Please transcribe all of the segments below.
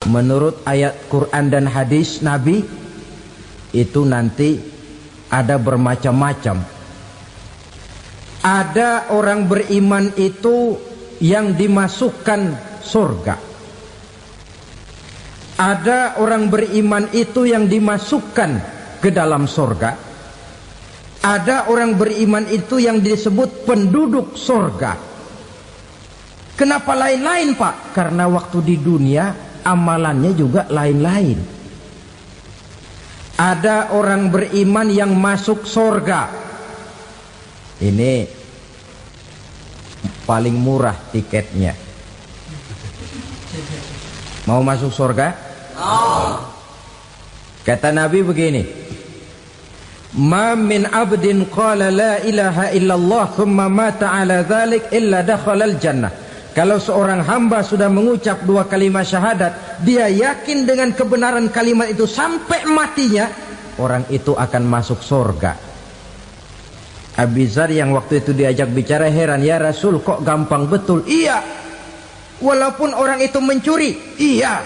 menurut ayat Quran dan hadis Nabi itu nanti ada bermacam-macam. Ada orang beriman itu yang dimasukkan surga. Ada orang beriman itu yang dimasukkan ke dalam surga. Ada orang beriman itu yang disebut penduduk surga. Kenapa lain-lain, Pak? Karena waktu di dunia amalannya juga lain-lain. Ada orang beriman yang masuk surga. Ini paling murah tiketnya. Mau masuk surga? Kata Nabi begini, ma min abdin qala la ilaha illallah thumma mata ala dhalik illa dakhala al-jannah. Kalau seorang hamba sudah mengucap dua kalimat syahadat, dia yakin dengan kebenaran kalimat itu sampai matinya, orang itu akan masuk surga. Abi Dzar yang waktu itu diajak bicara heran, ya Rasul kok gampang betul? Iya. Walaupun orang itu mencuri, iya.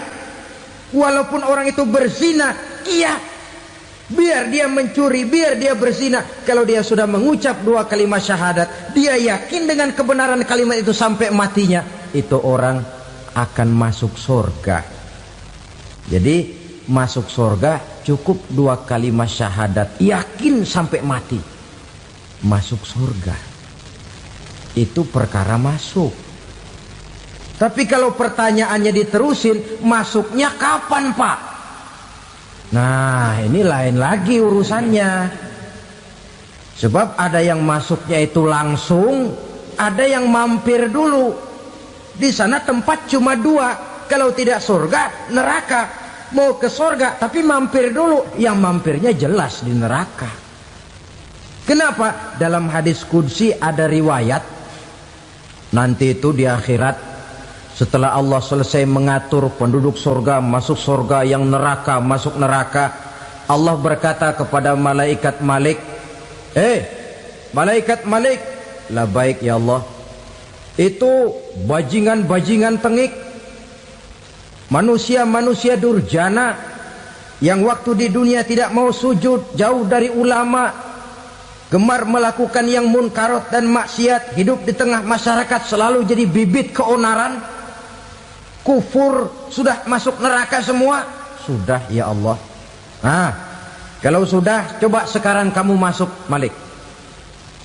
Walaupun orang itu berzina, iya. Biar dia mencuri, biar dia berzina, kalau dia sudah mengucap dua kalimat syahadat, dia yakin dengan kebenaran kalimat itu sampai matinya, itu orang akan masuk surga. Jadi masuk surga cukup dua kalimat syahadat, yakin sampai mati, masuk surga. Itu perkara masuk. Tapi kalau pertanyaannya diterusin, masuknya kapan, Pak? Nah, ini lain lagi urusannya. Sebab ada yang masuknya itu langsung, ada yang mampir dulu. Di sana tempat cuma dua, kalau tidak surga, neraka. Mau ke surga tapi mampir dulu, yang mampirnya jelas di neraka. Kenapa? Dalam hadis qudsi ada riwayat, nanti itu di akhirat, setelah Allah selesai mengatur penduduk surga masuk surga, yang neraka masuk neraka, Allah berkata kepada malaikat Malik, malaikat Malik, labaik ya Allah. Itu bajingan-bajingan tengik, manusia-manusia durjana yang waktu di dunia tidak mau sujud, jauh dari ulama, gemar melakukan yang munkarat dan maksiat, hidup di tengah masyarakat selalu jadi bibit keonaran, kufur, sudah masuk neraka semua. Sudah ya Allah. Nah, kalau sudah, coba sekarang kamu masuk, Malik.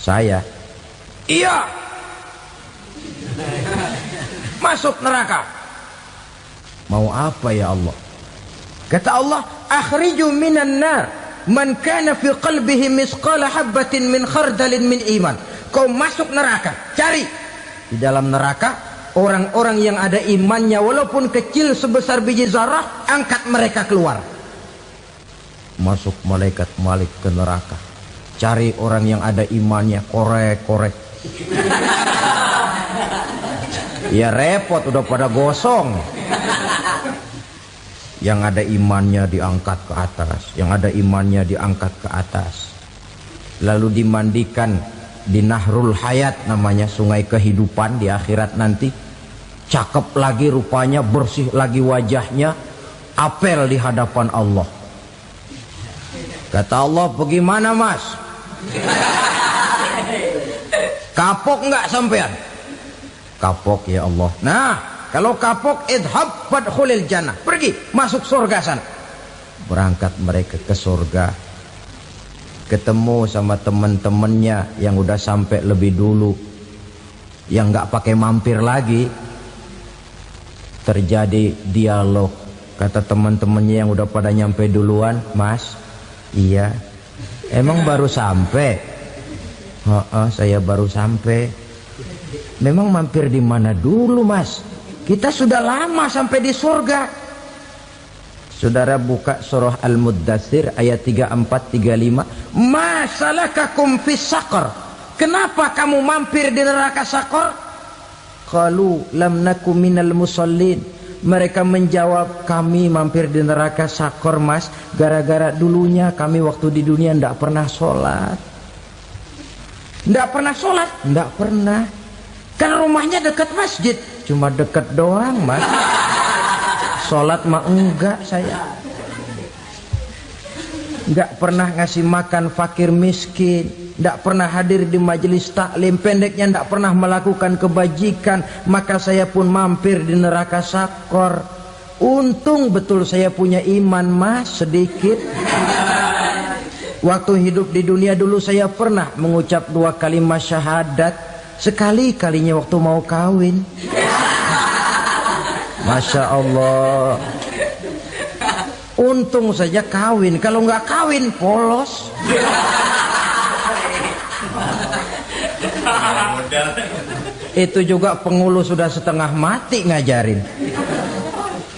Saya, iya, masuk neraka. Mau apa ya Allah? Kata Allah, akhriju minan nar man kana fi qalbihi misqala habbatin min khardalin min iman. Kau masuk neraka, cari di dalam neraka orang-orang yang ada imannya walaupun kecil sebesar biji zarah, angkat mereka keluar. Masuk malaikat Malik ke neraka, cari orang yang ada imannya, korek-korek. Ya repot, udah pada gosong. Yang ada imannya diangkat ke atas, yang ada imannya diangkat ke atas, lalu dimandikan di Nahrul Hayat, namanya sungai kehidupan di akhirat nanti. Cakep lagi rupanya, bersih lagi wajahnya, apel di hadapan Allah. Kata Allah, bagaimana mas? Kapok nggak sampean? Kapok ya Allah. Nah, kalau kapok, idhab fadkhulil jannah, pergi masuk surga sana. Berangkat mereka ke surga, ketemu sama teman-temannya yang udah sampai lebih dulu, yang nggak pakai mampir lagi. Terjadi dialog. Kata teman-temannya yang udah pada nyampe duluan, mas, iya, emang baru sampai? Saya baru sampai. Memang mampir di mana dulu mas? Kita sudah lama sampai di surga. Saudara buka surah Al-Muddatsir ayat 34-35. Ma salakakum fis saqar? Kenapa kamu mampir di neraka Saqar? Qalu lam naku minal musallin. Mereka menjawab, kami mampir di neraka Saqar mas, gara-gara dulunya kami waktu di dunia tidak pernah sholat. Tidak pernah sholat? Tidak pernah. Kan rumahnya dekat masjid, cuma dekat doang mas. Sholat mah enggak saya. Enggak pernah ngasih makan fakir miskin, enggak pernah hadir di majelis taklim, pendeknya enggak pernah melakukan kebajikan, maka saya pun mampir di neraka sakor. Untung betul saya punya iman mas sedikit. Waktu hidup di dunia dulu saya pernah mengucap 2 kalimat syahadat, sekali-kalinya waktu mau kawin. Masya Allah. Untung saja kawin, kalau nggak kawin polos. Itu juga pengulu sudah setengah mati ngajarin.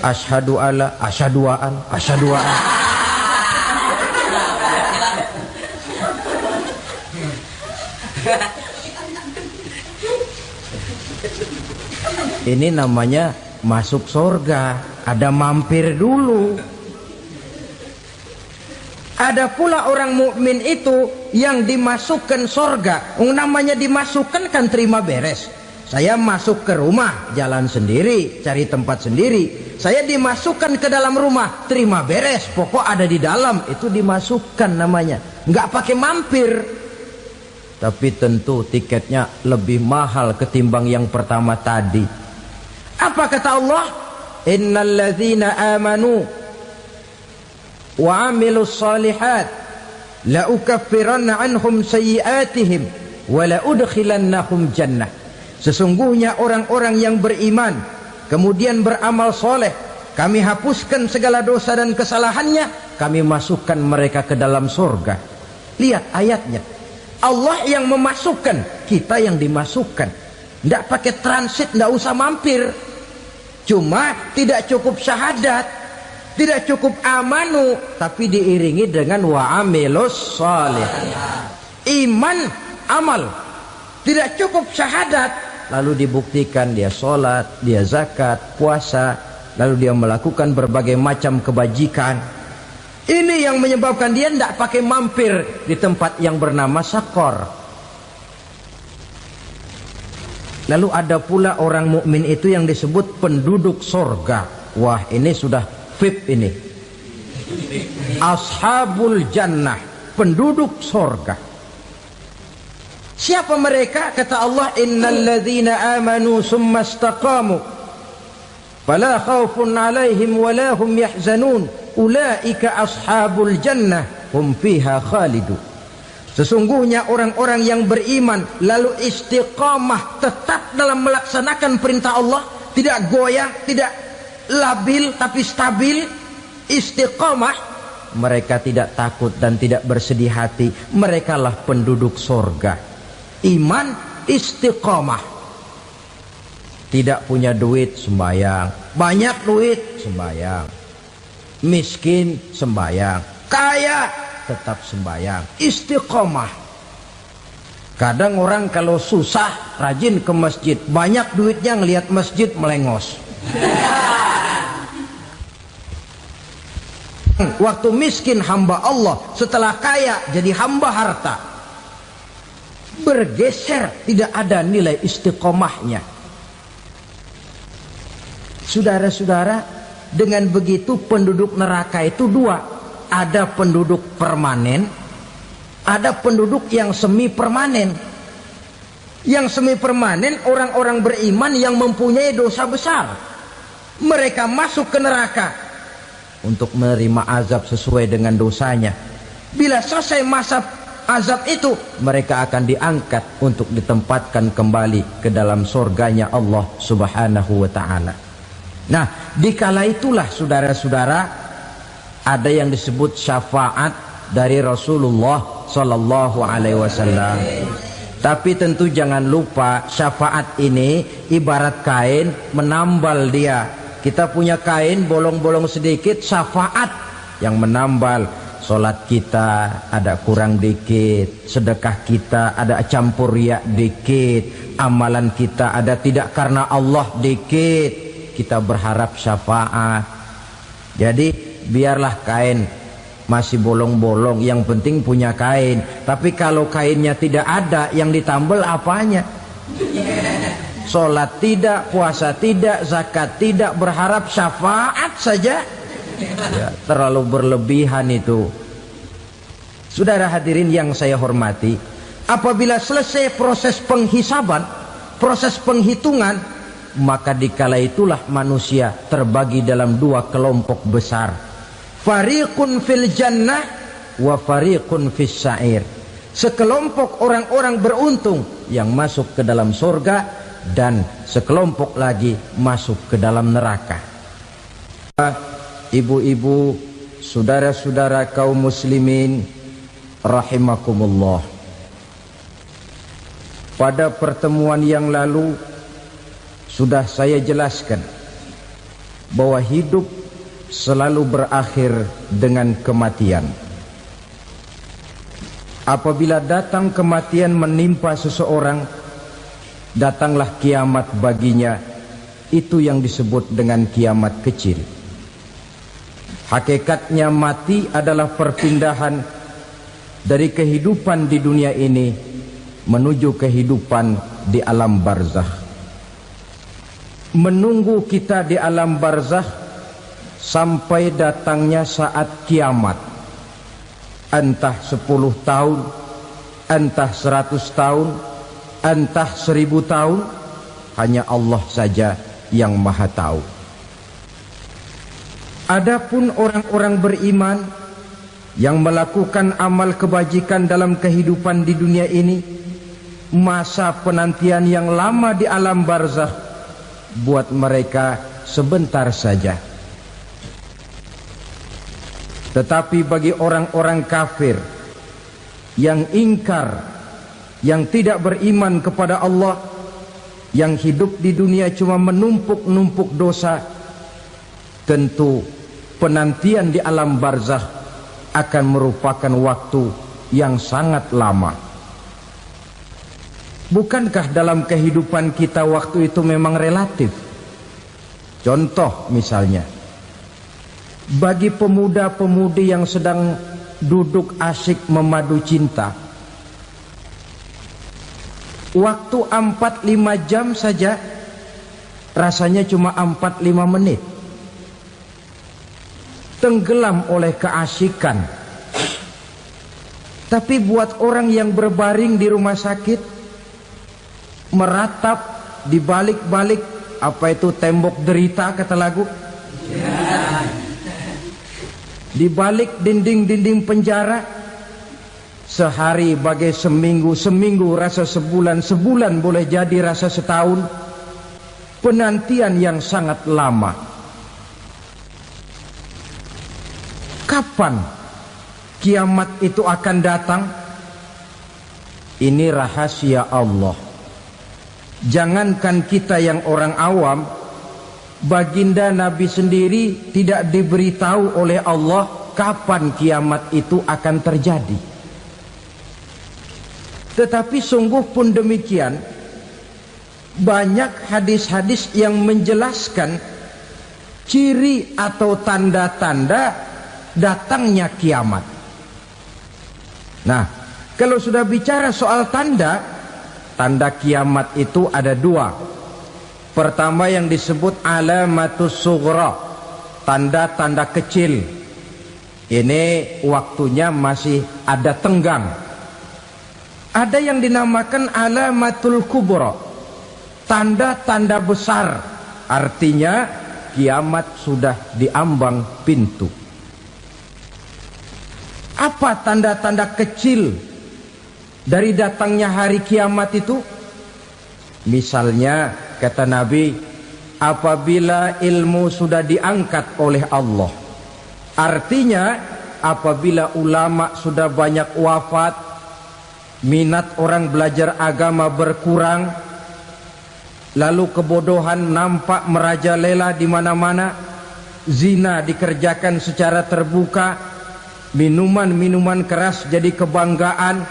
Asyhadu alla, asyaduaan, asyaduaan. Ini namanya masuk surga, ada mampir dulu. Ada pula orang mukmin itu yang dimasukkan surga. Namanya dimasukkan kan terima beres. Saya masuk ke rumah, jalan sendiri, cari tempat sendiri. Saya dimasukkan ke dalam rumah, terima beres, pokok ada di dalam, itu dimasukkan namanya. Nggak pakai mampir. Tapi tentu tiketnya lebih mahal ketimbang yang pertama tadi. Apa kata Allah? Innal ladzina amanu wa amilus salihat la ukaffiranna anhum sayyi'atihim wa la udkhilannahum jannah. Sesungguhnya orang-orang yang beriman kemudian beramal soleh, kami hapuskan segala dosa dan kesalahannya, kami masukkan mereka ke dalam surga. Lihat ayatnya, Allah yang memasukkan, kita yang dimasukkan. Tidak pakai transit, tidak usah mampir. Cuma tidak cukup syahadat, tidak cukup amanu, tapi diiringi dengan wa'amilus salih. Iman, amal. Tidak cukup syahadat, lalu dibuktikan dia sholat, dia zakat, puasa, lalu dia melakukan berbagai macam kebajikan. Ini yang menyebabkan dia tidak pakai mampir di tempat yang bernama sakor. Lalu ada pula orang mukmin itu yang disebut penduduk sorga. Wah, ini sudah VIP ini. Ashabul jannah, penduduk sorga. Siapa mereka? Kata Allah, innal ladzina amanu summa istaqamu fala khaufun alaihim wala hum yahzanun ulaika ashabul jannah hum fiha khalidun. Sesungguhnya orang-orang yang beriman lalu istiqamah, tetap dalam melaksanakan perintah Allah, tidak goyah, tidak labil tapi stabil, istiqamah, mereka tidak takut dan tidak bersedih hati. Merekalah penduduk surga. Iman, istiqamah. Tidak punya duit, sembahyang. Banyak duit, sembahyang. Miskin, sembahyang. Kaya, tetap sembahyang. Istiqamah. Kadang orang kalau susah rajin ke masjid, banyak duitnya ngelihat masjid melengos. Waktu miskin hamba Allah, setelah kaya jadi hamba harta. Bergeser, tidak ada nilai istiqomahnya. Saudara-saudara, dengan begitu penduduk neraka itu dua. Ada penduduk permanen, ada penduduk yang semi permanen. Yang semi permanen orang-orang beriman yang mempunyai dosa besar. Mereka masuk ke neraka untuk menerima azab sesuai dengan dosanya. Bila selesai masa azab itu, mereka akan diangkat untuk ditempatkan kembali ke dalam surganya Allah Subhanahu wa ta'ala. Nah, dikala itulah saudara-saudara, ada yang disebut syafaat dari Rasulullah Sallallahu Alaihi Wasallam. Tapi tentu jangan lupa, syafaat ini ibarat kain menambal dia. Kita punya kain bolong-bolong sedikit, syafaat yang menambal. Sholat kita ada kurang dikit, sedekah kita ada campur riak dikit, amalan kita ada tidak karena Allah dikit, kita berharap syafaat. Jadi biarlah kain masih bolong-bolong, yang penting punya kain. Tapi kalau kainnya tidak ada, yang ditambal apanya? sholat tidak, puasa tidak, zakat tidak, berharap syafaat saja. Ya, terlalu berlebihan itu. Saudara hadirin yang saya hormati, apabila selesai proses penghisaban, proses penghitungan, maka dikala itulah manusia terbagi dalam dua kelompok besar. Fariqun fil jannah wa fariqun fis sa'ir. Sekelompok orang-orang beruntung yang masuk ke dalam surga, dan sekelompok lagi masuk ke dalam neraka. Ibu-ibu, saudara-saudara kaum muslimin rahimakumullah. Pada pertemuan yang lalu sudah saya jelaskan bahwa hidup selalu berakhir dengan kematian. Apabila datang kematian menimpa seseorang, datanglah kiamat baginya. Itu yang disebut dengan kiamat kecil. Hakikatnya mati adalah perpindahan dari kehidupan di dunia ini menuju kehidupan di alam barzakh. Menunggu kita di alam barzakh sampai datangnya saat kiamat. Entah 10 tahun, entah 100 tahun, entah 1000 tahun, hanya Allah saja yang maha tahu. Adapun orang-orang beriman yang melakukan amal kebajikan dalam kehidupan di dunia ini, masa penantian yang lama di alam barzakh buat mereka sebentar saja. Tetapi bagi orang-orang kafir yang ingkar, yang tidak beriman kepada Allah, yang hidup di dunia cuma menumpuk-numpuk dosa, tentu penantian di alam barzakh akan merupakan waktu yang sangat lama. Bukankah dalam kehidupan kita waktu itu memang relatif? Contoh misalnya, bagi pemuda-pemudi yang sedang duduk asyik memadu cinta, waktu 4-5 jam saja rasanya cuma 4-5 menit. Tenggelam oleh keasikan. Tapi buat orang yang berbaring di rumah sakit, meratap di balik-balik apa itu tembok derita kata lagu, di balik dinding-dinding penjara, sehari bagai seminggu, seminggu rasa sebulan, sebulan boleh jadi rasa setahun. Penantian yang sangat lama. Kapan kiamat itu akan datang? Ini rahasia Allah. Jangankan kita yang orang awam, baginda Nabi sendiri tidak diberitahu oleh Allah kapan kiamat itu akan terjadi. Tetapi sungguh pun demikian, banyak hadis-hadis yang menjelaskan ciri atau tanda-tanda datangnya kiamat. Nah, kalau sudah bicara soal tanda kiamat itu ada dua. Pertama yang disebut alamatus sughra, tanda-tanda kecil. Ini waktunya masih ada tenggang. Ada yang dinamakan alamatul kubra, tanda-tanda besar. Artinya kiamat sudah diambang pintu. Apa tanda-tanda kecil dari datangnya hari kiamat itu? Misalnya kata Nabi, apabila ilmu sudah diangkat oleh Allah, artinya apabila ulama sudah banyak wafat, minat orang belajar agama berkurang, lalu kebodohan nampak merajalela di mana-mana, zina dikerjakan secara terbuka, minuman-minuman keras jadi kebanggaan,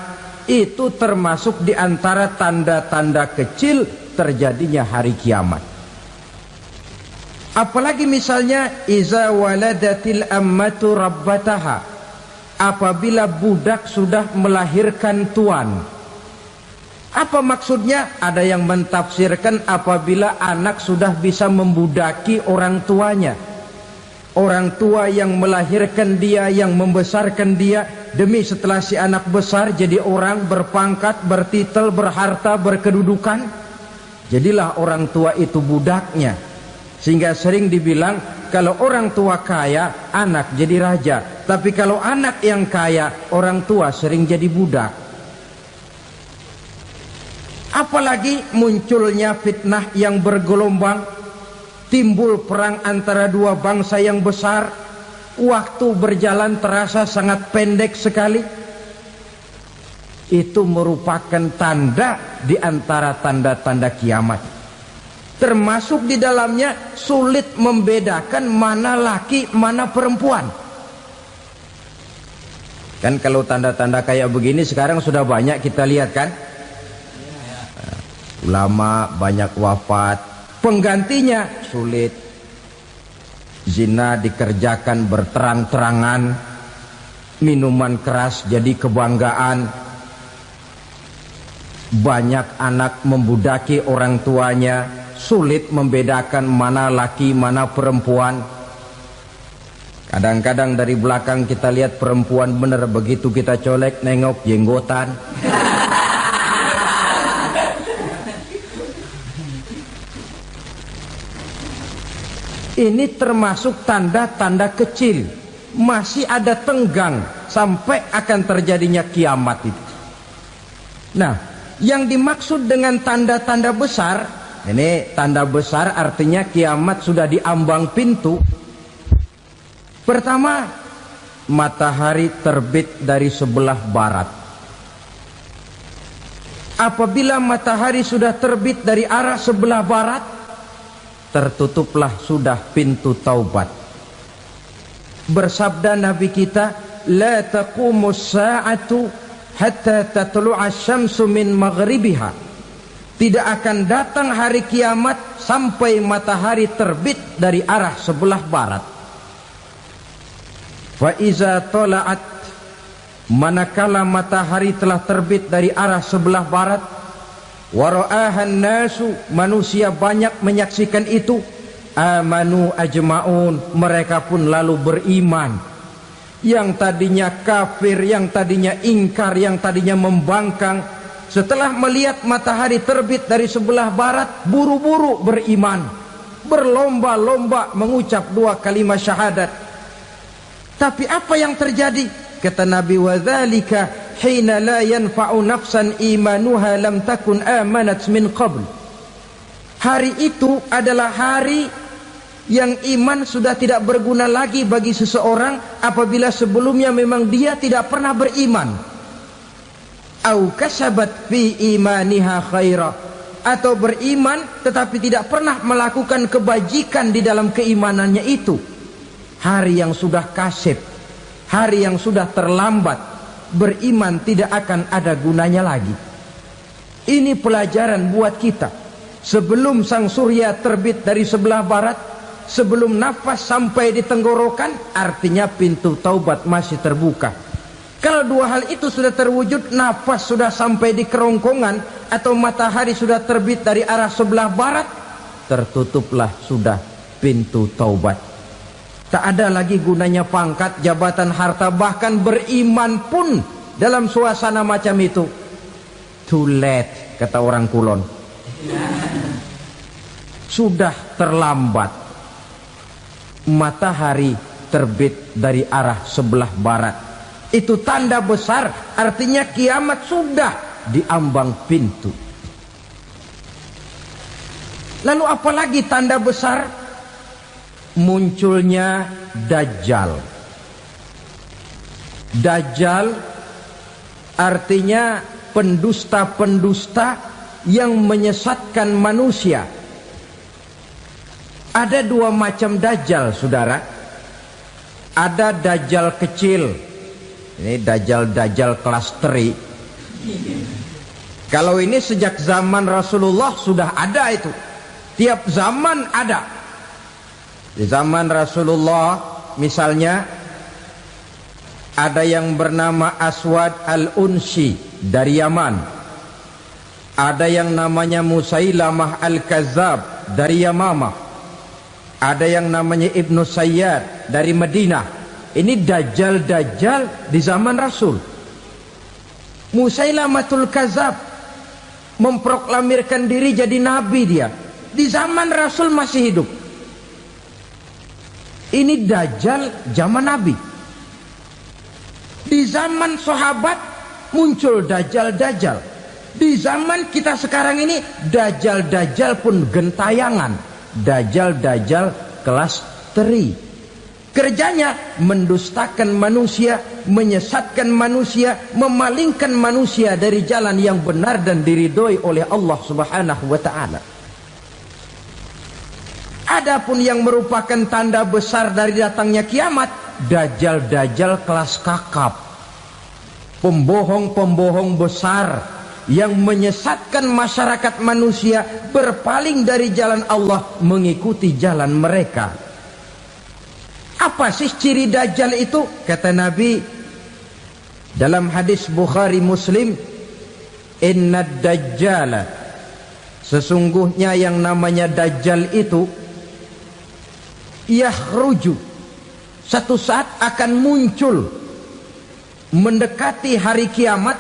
itu termasuk di antara tanda-tanda kecil terjadinya hari kiamat. Apalagi misalnya iza waladatil ammatu rabbataha, apabila budak sudah melahirkan tuan. Apa maksudnya? Ada yang mentafsirkan apabila anak sudah bisa membudaki orang tuanya. Orang tua yang melahirkan dia, yang membesarkan dia, demi setelah si anak besar jadi orang berpangkat, bertitel, berharta, berkedudukan, jadilah orang tua itu budaknya. Sehingga sering dibilang kalau orang tua kaya, anak jadi raja. Tapi kalau anak yang kaya, orang tua sering jadi budak. Apalagi munculnya fitnah yang bergelombang, timbul perang antara dua bangsa yang besar, waktu berjalan terasa sangat pendek sekali. Itu merupakan tanda di antara tanda-tanda kiamat. Termasuk di dalamnya sulit membedakan mana laki, mana perempuan. Kan kalau tanda-tanda kayak begini sekarang sudah banyak kita lihat kan. Ulama banyak wafat, penggantinya sulit. Zina dikerjakan berterang-terangan, minuman keras jadi kebanggaan, banyak anak membudaki orang tuanya, sulit membedakan mana laki mana perempuan. Kadang-kadang dari belakang kita lihat perempuan bener, begitu kita colek nengok jenggotan. Ini termasuk tanda-tanda kecil, masih ada tenggang sampai akan terjadinya kiamat itu. Nah, yang dimaksud dengan tanda-tanda besar, ini tanda besar artinya kiamat sudah di ambang pintu. Pertama, matahari terbit dari sebelah barat. Apabila matahari sudah terbit dari arah sebelah barat, tertutuplah sudah pintu taubat. Bersabda Nabi kita, la taqumus sa'atu hatta tatlu'a syamsu min maghribiha. Tidak akan datang hari kiamat sampai matahari terbit dari arah sebelah barat. Fa iza tala'at, manakala matahari telah terbit dari arah sebelah barat, wara'ahan nasu, manusia banyak menyaksikan itu, amanu ajma'un, mereka pun lalu beriman. Yang tadinya kafir, yang tadinya ingkar, yang tadinya membangkang, setelah melihat matahari terbit dari sebelah barat, buru-buru beriman, berlomba-lomba mengucap dua kalimat syahadat. Tapi apa yang terjadi? Kata Nabi, wadzalika hina la yanfa'u nafsan imanuha lam takun amanat min qabl. Hari itu adalah hari yang iman sudah tidak berguna lagi bagi seseorang apabila sebelumnya memang dia tidak pernah beriman. Au kasabat fi imaniha khaira, atau beriman tetapi tidak pernah melakukan kebajikan di dalam keimanannya itu. Hari yang sudah kasib, hari yang sudah terlambat, beriman tidak akan ada gunanya lagi. Ini pelajaran buat kita. Sebelum sang surya terbit dari sebelah barat, sebelum nafas sampai di tenggorokan, artinya pintu taubat masih terbuka. Kalau dua hal itu sudah terwujud, nafas sudah sampai di kerongkongan, atau matahari sudah terbit dari arah sebelah barat, tertutuplah sudah pintu taubat. Tak ada lagi gunanya pangkat, jabatan, harta, bahkan beriman pun dalam suasana macam itu. Too late, kata orang Kulon. Sudah terlambat. Matahari terbit dari arah sebelah barat. Itu tanda besar, artinya kiamat sudah di ambang pintu. Lalu apalagi tanda besar? Munculnya Dajjal. Dajjal artinya pendusta-pendusta yang menyesatkan manusia. Ada dua macam Dajjal, saudara. Ada Dajjal kecil. Ini Dajjal kelas teri. Kalau ini sejak zaman Rasulullah sudah ada itu. Tiap zaman ada. Di zaman Rasulullah misalnya ada yang bernama Aswad al-Unsi dari Yaman. Ada yang namanya Musailamah Al-Kazzab dari Yamamah. Ada yang namanya Ibnu Sayyad dari Madinah. Ini dajjal-dajjal di zaman Rasul. Musailamatul Kazzab memproklamirkan diri jadi nabi dia. Di zaman Rasul masih hidup. Ini dajjal zaman Nabi. Di zaman sahabat muncul dajjal-dajjal. Di zaman kita sekarang ini dajjal-dajjal pun gentayangan. Dajjal-dajjal kelas teri. Kerjanya mendustakan manusia, menyesatkan manusia, memalingkan manusia dari jalan yang benar dan diridhoi oleh Allah Subhanahu wa taala. Adapun yang merupakan tanda besar dari datangnya kiamat, dajjal-dajjal kelas kakap. Pembohong-pembohong besar yang menyesatkan masyarakat manusia berpaling dari jalan Allah mengikuti jalan mereka. Apa sih ciri dajjal itu? Kata Nabi dalam hadis Bukhari Muslim, "Inna dajjala", sesungguhnya yang namanya dajjal itu yakhruju, satu saat akan muncul mendekati hari kiamat.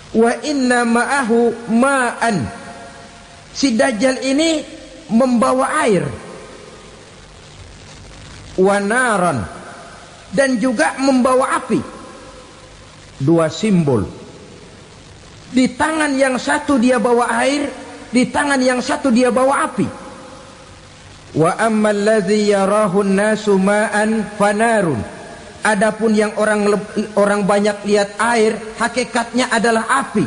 Wa inna ma'ahu ma'an, si dajjal ini membawa air. Wa naran, dan juga membawa api. Dua simbol. Di tangan yang satu dia bawa air, di tangan yang satu dia bawa api. Wa ammal ladzi yarahu an-nasu ma'an fanarun, adapun yang orang banyak lihat air, hakikatnya adalah api.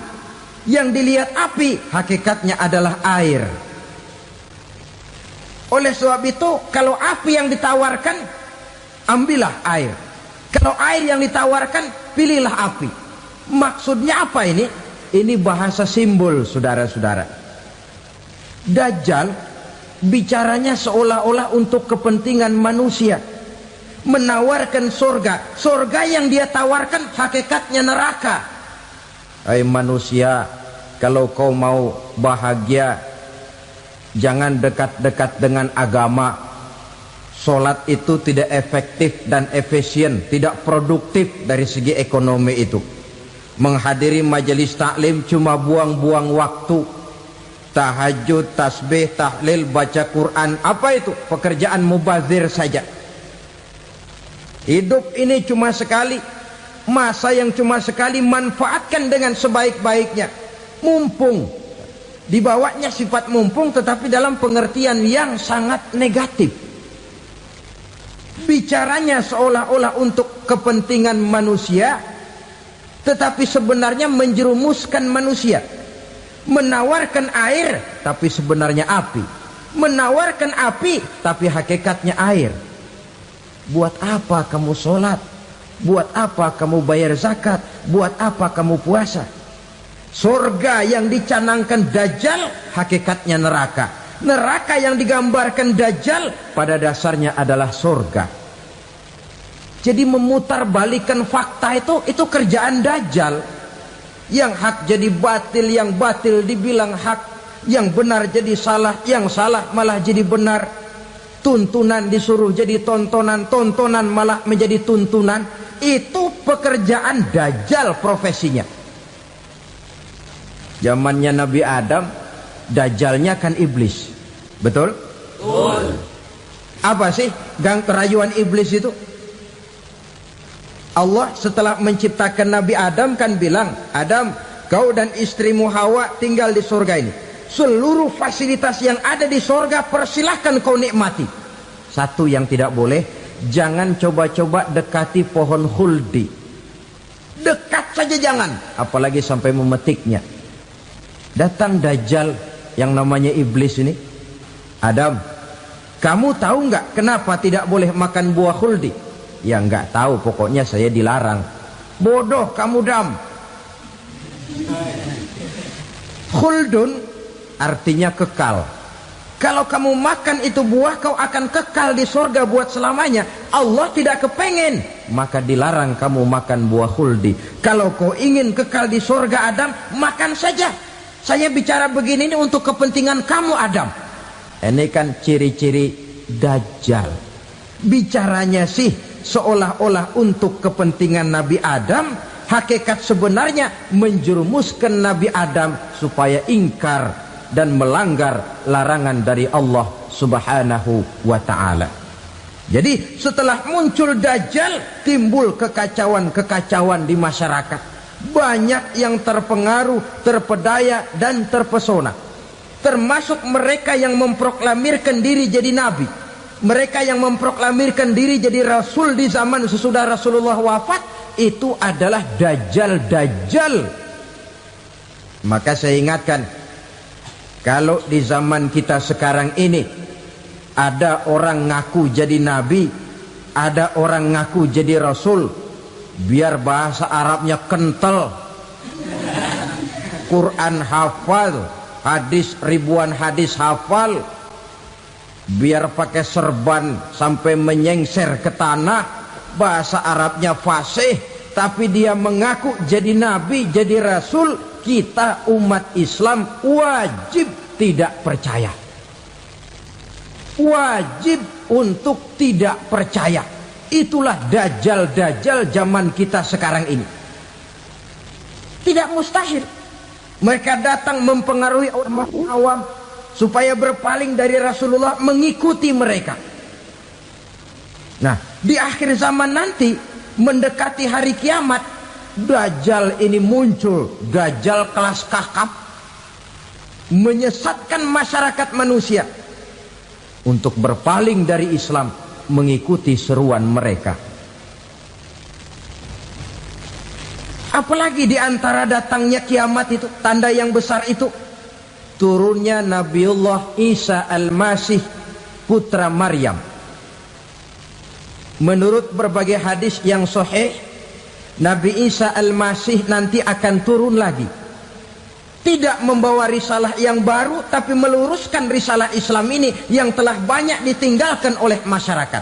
Yang dilihat api, hakikatnya adalah air. Oleh sebab itu, kalau api yang ditawarkan, ambillah air. Kalau air yang ditawarkan, pilihlah api. Maksudnya apa ini? Ini bahasa simbol, saudara-saudara. Dajjal bicaranya seolah-olah untuk kepentingan manusia, menawarkan surga. Surga yang dia tawarkan hakikatnya neraka. Hai manusia, kalau kau mau bahagia, jangan dekat-dekat dengan agama. Solat itu tidak efektif dan efisien, tidak produktif dari segi ekonomi itu. Menghadiri majelis taklim cuma buang-buang waktu. Tahajud, tasbih, tahlil, baca Quran, apa itu? Pekerjaan mubazir saja. Hidup ini cuma sekali, masa yang cuma sekali, manfaatkan dengan sebaik-baiknya. Mumpung, dibawanya sifat mumpung, tetapi dalam pengertian yang sangat negatif. Bicaranya seolah-olah untuk kepentingan manusia, tetapi sebenarnya menjerumuskan manusia. Menawarkan air, tapi sebenarnya api. Menawarkan api, tapi hakikatnya air. Buat apa kamu sholat? Buat apa kamu bayar zakat? Buat apa kamu puasa? Surga yang dicanangkan Dajjal, hakikatnya neraka. Neraka yang digambarkan Dajjal, pada dasarnya adalah surga. Jadi memutarbalikan fakta itu kerjaan Dajjal. Yang hak jadi batil, yang batil dibilang hak, yang benar jadi salah, yang salah malah jadi benar. Tuntunan disuruh jadi tontonan, tontonan malah menjadi tuntunan. Itu pekerjaan Dajjal profesinya. Zamannya Nabi Adam, Dajjalnya kan iblis. Betul? Betul. Apa sih gang kerayuan iblis itu? Allah setelah menciptakan Nabi Adam kan bilang, Adam, kau dan istrimu Hawa tinggal di surga ini. Seluruh fasilitas yang ada di surga persilahkan kau nikmati. Satu yang tidak boleh, jangan coba-coba dekati pohon khuldi. Dekat saja jangan, apalagi sampai memetiknya. Datang Dajjal yang namanya iblis ini. Adam, kamu tahu nggak kenapa tidak boleh makan buah khuldi? Ya nggak tahu, pokoknya saya dilarang. Bodoh kamu Dam. Khuldun artinya kekal. Kalau kamu makan itu buah, kau akan kekal di surga buat selamanya. Allah tidak kepengen, maka dilarang kamu makan buah khuldi. Kalau kau ingin kekal di surga Adam, makan saja. Saya bicara begini ini untuk kepentingan kamu Adam. Ini kan ciri-ciri Dajjal. Bicaranya sih seolah-olah untuk kepentingan Nabi Adam, hakikat sebenarnya menjerumuskan Nabi Adam supaya ingkar dan melanggar larangan dari Allah Subhanahu wa ta'ala. Jadi setelah muncul Dajjal, timbul kekacauan-kekacauan di masyarakat. Banyak yang terpengaruh, terpedaya dan terpesona. Termasuk mereka yang memproklamirkan diri jadi nabi. Mereka yang memproklamirkan diri jadi rasul di zaman sesudah Rasulullah wafat, itu adalah Dajjal-Dajjal. Maka saya ingatkan, kalau di zaman kita sekarang ini ada orang ngaku jadi nabi, ada orang ngaku jadi rasul, biar bahasa Arabnya kental, Quran hafal, hadis ribuan hadis hafal, biar pakai serban sampai menyengser ke tanah, bahasa Arabnya fasih, tapi dia mengaku jadi nabi, jadi rasul, kita umat Islam wajib tidak percaya. Wajib untuk tidak percaya. Itulah Dajjal-Dajjal zaman kita sekarang ini. Tidak mustahil mereka datang mempengaruhi orang awam supaya berpaling dari Rasulullah, mengikuti mereka. Nah, di akhir zaman nanti, mendekati hari kiamat, Dajjal ini muncul. Dajjal kelas kakap, menyesatkan masyarakat manusia untuk berpaling dari Islam, mengikuti seruan mereka. Apalagi di antara datangnya kiamat itu, tanda yang besar itu, turunnya Nabiullah Isa Al-Masih, putra Maryam. Menurut berbagai hadis yang sahih, Nabi Isa Al-Masih nanti akan turun lagi. Tidak membawa risalah yang baru, tapi meluruskan risalah Islam ini yang telah banyak ditinggalkan oleh masyarakat.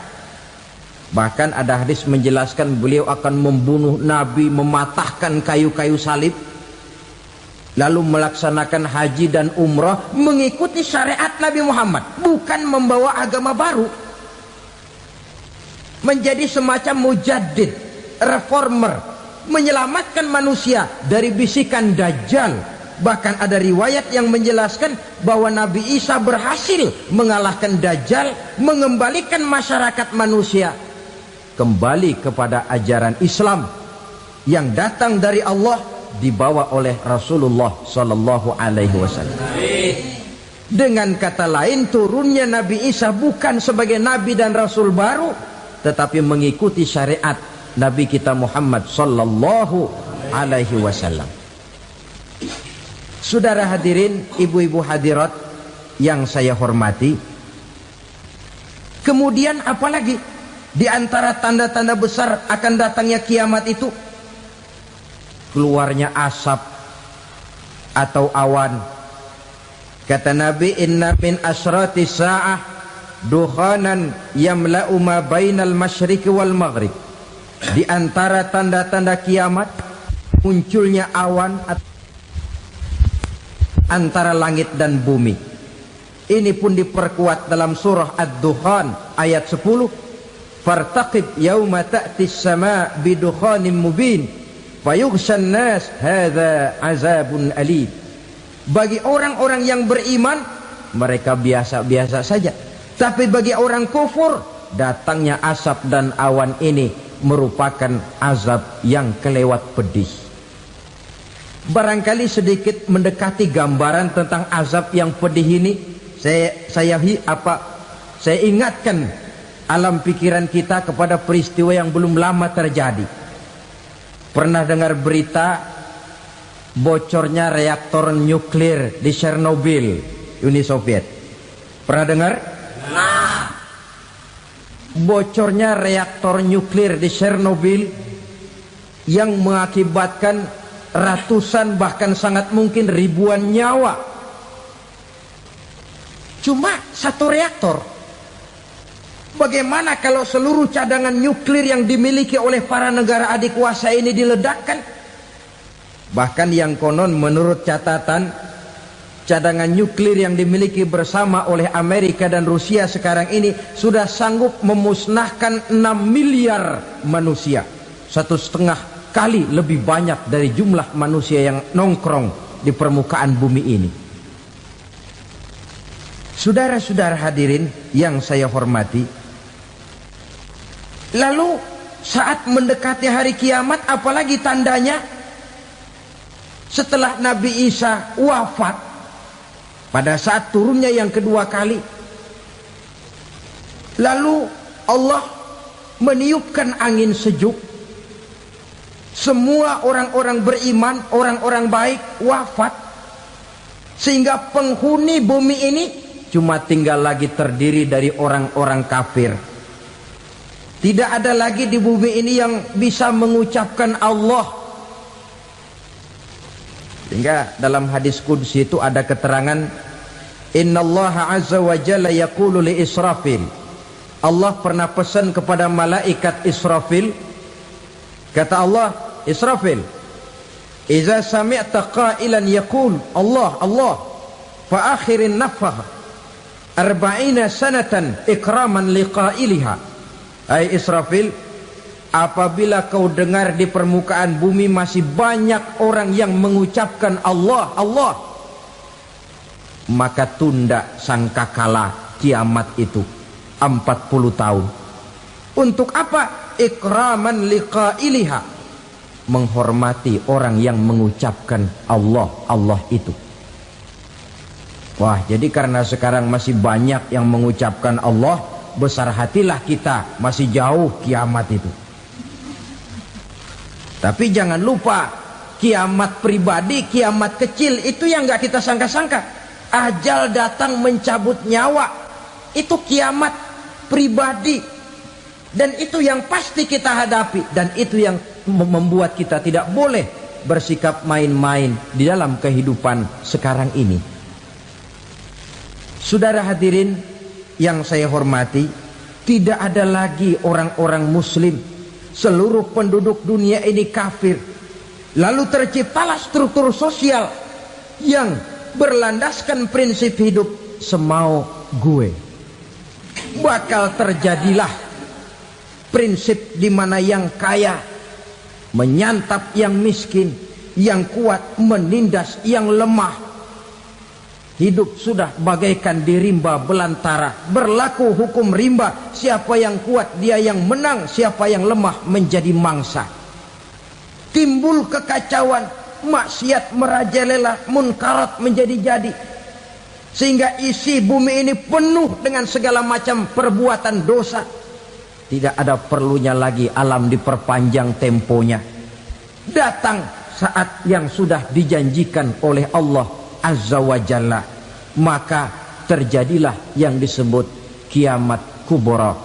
Bahkan ada hadis menjelaskan beliau akan membunuh Nabi, mematahkan kayu-kayu salib, lalu melaksanakan haji dan umrah mengikuti syariat Nabi Muhammad, bukan membawa agama baru. Menjadi semacam mujaddid, reformer, menyelamatkan manusia dari bisikan Dajjal. Bahkan ada riwayat yang menjelaskan bahwa Nabi Isa berhasil mengalahkan Dajjal, mengembalikan masyarakat manusia kembali kepada ajaran Islam yang datang dari Allah, dibawa oleh Rasulullah Sallallahu Alaihi Wasallam. Dengan kata lain, turunnya Nabi Isa bukan sebagai Nabi dan Rasul baru, tetapi mengikuti syariat Nabi kita Muhammad Sallallahu Alaihi Wasallam. Saudara hadirin, ibu-ibu hadirat yang saya hormati, kemudian apalagi di antara tanda-tanda besar akan datangnya kiamat itu? Keluarnya asap atau awan. Kata Nabi, inna min asrati sa'ah dukhanan yamla'u ma bainal masyriqi wal maghrib. Di antara tanda-tanda kiamat, munculnya awan antara langit dan bumi. Ini pun diperkuat dalam surah Ad-Dukhan ayat 10. Fartaqib yauma ta'tis sama' bidukhanin mubin fayughshan nas hadza azabun alim. Bagi orang-orang yang beriman, mereka biasa-biasa saja. Tapi bagi orang kufur, datangnya asap dan awan ini merupakan azab yang kelewat pedih. Barangkali sedikit mendekati gambaran tentang azab yang pedih ini, saya ingatkan alam pikiran kita kepada peristiwa yang belum lama terjadi. Pernah dengar berita bocornya reaktor nuklir di Chernobyl, Uni Soviet? Pernah dengar? Nah, bocornya reaktor nuklir di Chernobyl yang mengakibatkan ratusan bahkan sangat mungkin ribuan nyawa. Cuma satu reaktor. Bagaimana kalau seluruh cadangan nuklir yang dimiliki oleh para negara adik kuasa ini diledakkan? Bahkan yang konon menurut catatan cadangan nuklir yang dimiliki bersama oleh Amerika dan Rusia sekarang ini sudah sanggup memusnahkan 6 miliar manusia, 1,5 kali lebih banyak dari jumlah manusia yang nongkrong di permukaan bumi ini. Saudara-saudara hadirin yang saya hormati, lalu saat mendekati hari kiamat, apalagi tandanya? Setelah Nabi Isa wafat, pada saat turunnya yang kedua kali, lalu Allah meniupkan angin sejuk. Semua orang-orang beriman, orang-orang baik wafat, sehingga penghuni bumi ini cuma tinggal lagi terdiri dari orang-orang kafir. Tidak ada lagi di bumi ini yang bisa mengucapkan Allah. Sehingga dalam hadis qudsi itu ada keterangan, innallaha azza wa jalla yaqulu li Israfil. Allah pernah pesan kepada malaikat Israfil, kata Allah, Israfil, idza sami'ta qailan yaqul Allah Allah fa akhirin nafakh 40 sanatan ikraman liqailiha. Hai Israfil, apabila kau dengar di permukaan bumi masih banyak orang yang mengucapkan Allah Allah, maka tunda sangkakala kiamat itu 40 tahun. Untuk apa? Ikraman liqailiha, menghormati orang yang mengucapkan Allah Allah itu. Wah, jadi karena sekarang masih banyak yang mengucapkan Allah, besar hatilah kita, masih jauh kiamat itu. Tapi jangan lupa, kiamat pribadi, kiamat kecil itu yang gak kita sangka-sangka. Ajal datang mencabut nyawa, itu kiamat pribadi, dan itu yang pasti kita hadapi, dan itu yang membuat kita tidak boleh bersikap main-main di dalam kehidupan sekarang ini. Saudara hadirin yang saya hormati, tidak ada lagi orang-orang muslim. Seluruh penduduk dunia ini kafir. Lalu terciptalah struktur sosial yang berlandaskan prinsip hidup semau gue. Bakal terjadilah prinsip di mana yang kaya menyantap yang miskin, yang kuat menindas yang lemah. Hidup sudah bagaikan di rimba belantara, berlaku hukum rimba. Siapa yang kuat dia yang menang, siapa yang lemah menjadi mangsa. Timbul kekacauan, maksiat merajalela, munkarat menjadi-jadi, sehingga isi bumi ini penuh dengan segala macam perbuatan dosa. Tidak ada perlunya lagi alam diperpanjang temponya. Datang saat yang sudah dijanjikan oleh Allah Azza wa Jalla, maka terjadilah yang disebut kiamat kubra,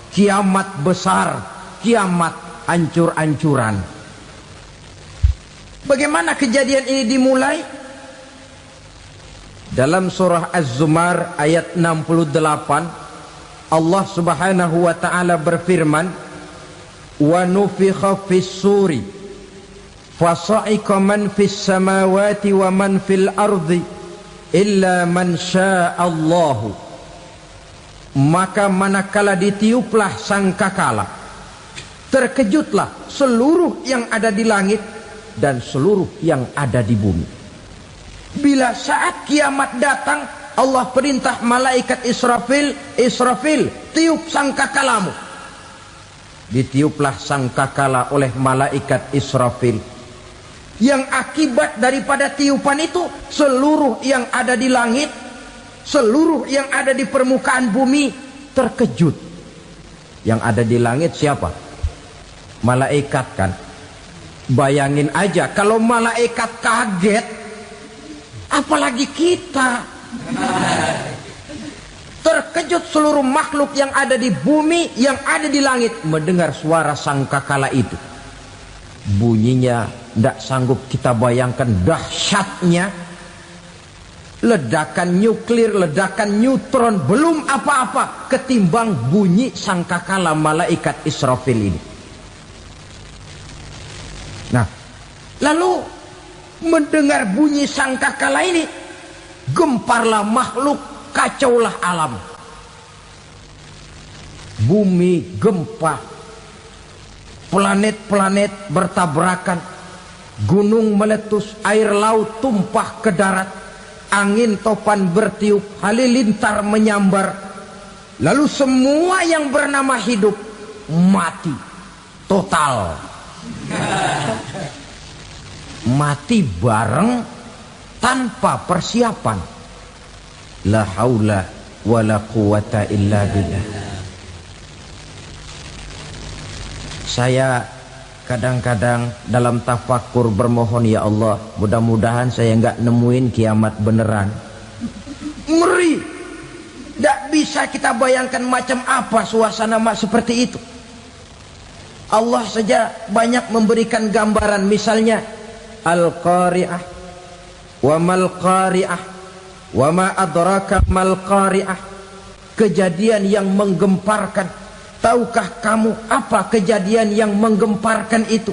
kiamat besar, kiamat ancur-ancuran. Bagaimana kejadian ini dimulai? Dalam surah Az-Zumar ayat 68, Allah Subhanahu wa taala berfirman, wa nufikha fis suri fasa'iqa man fis samawati wa man fil ardi illa man sya'allahu. Maka manakala ditiuplah sangkakala, terkejutlah seluruh yang ada di langit dan seluruh yang ada di bumi. Bila saat kiamat datang, Allah perintah malaikat Israfil, Israfil, tiup sangkakalamu. Ditiuplah sangkakala oleh malaikat Israfil. Yang akibat daripada tiupan itu, seluruh yang ada di langit, seluruh yang ada di permukaan bumi terkejut. Yang ada di langit siapa? Malaikat kan. Bayangin aja kalau malaikat kaget, apalagi kita. Terkejut seluruh makhluk yang ada di bumi, yang ada di langit mendengar suara sangkakala itu. Bunyinya tidak sanggup kita bayangkan dahsyatnya. Ledakan nuklir, ledakan neutron, belum apa-apa ketimbang bunyi sangkakala malaikat Israfil ini. Nah, lalu mendengar bunyi sangkakala ini, gemparlah makhluk, kacaulah alam. Bumi gempa, planet-planet bertabrakan, gunung meletus, air laut tumpah ke darat, angin topan bertiup, halilintar menyambar. Lalu semua yang bernama hidup mati total. Mati bareng tanpa persiapan. La haula wala quwata illa billah. Saya kadang-kadang dalam tafakur bermohon, ya Allah, mudah-mudahan saya enggak nemuin kiamat beneran. Ngeri. Tidak bisa kita bayangkan macam apa suasana seperti itu. Allah saja banyak memberikan gambaran, misalnya Al-Qari'ah, wa mal qari'ah, wa ma adraka mal qari'ah. Kejadian yang menggemparkan. Tahukah kamu apa kejadian yang menggemparkan itu?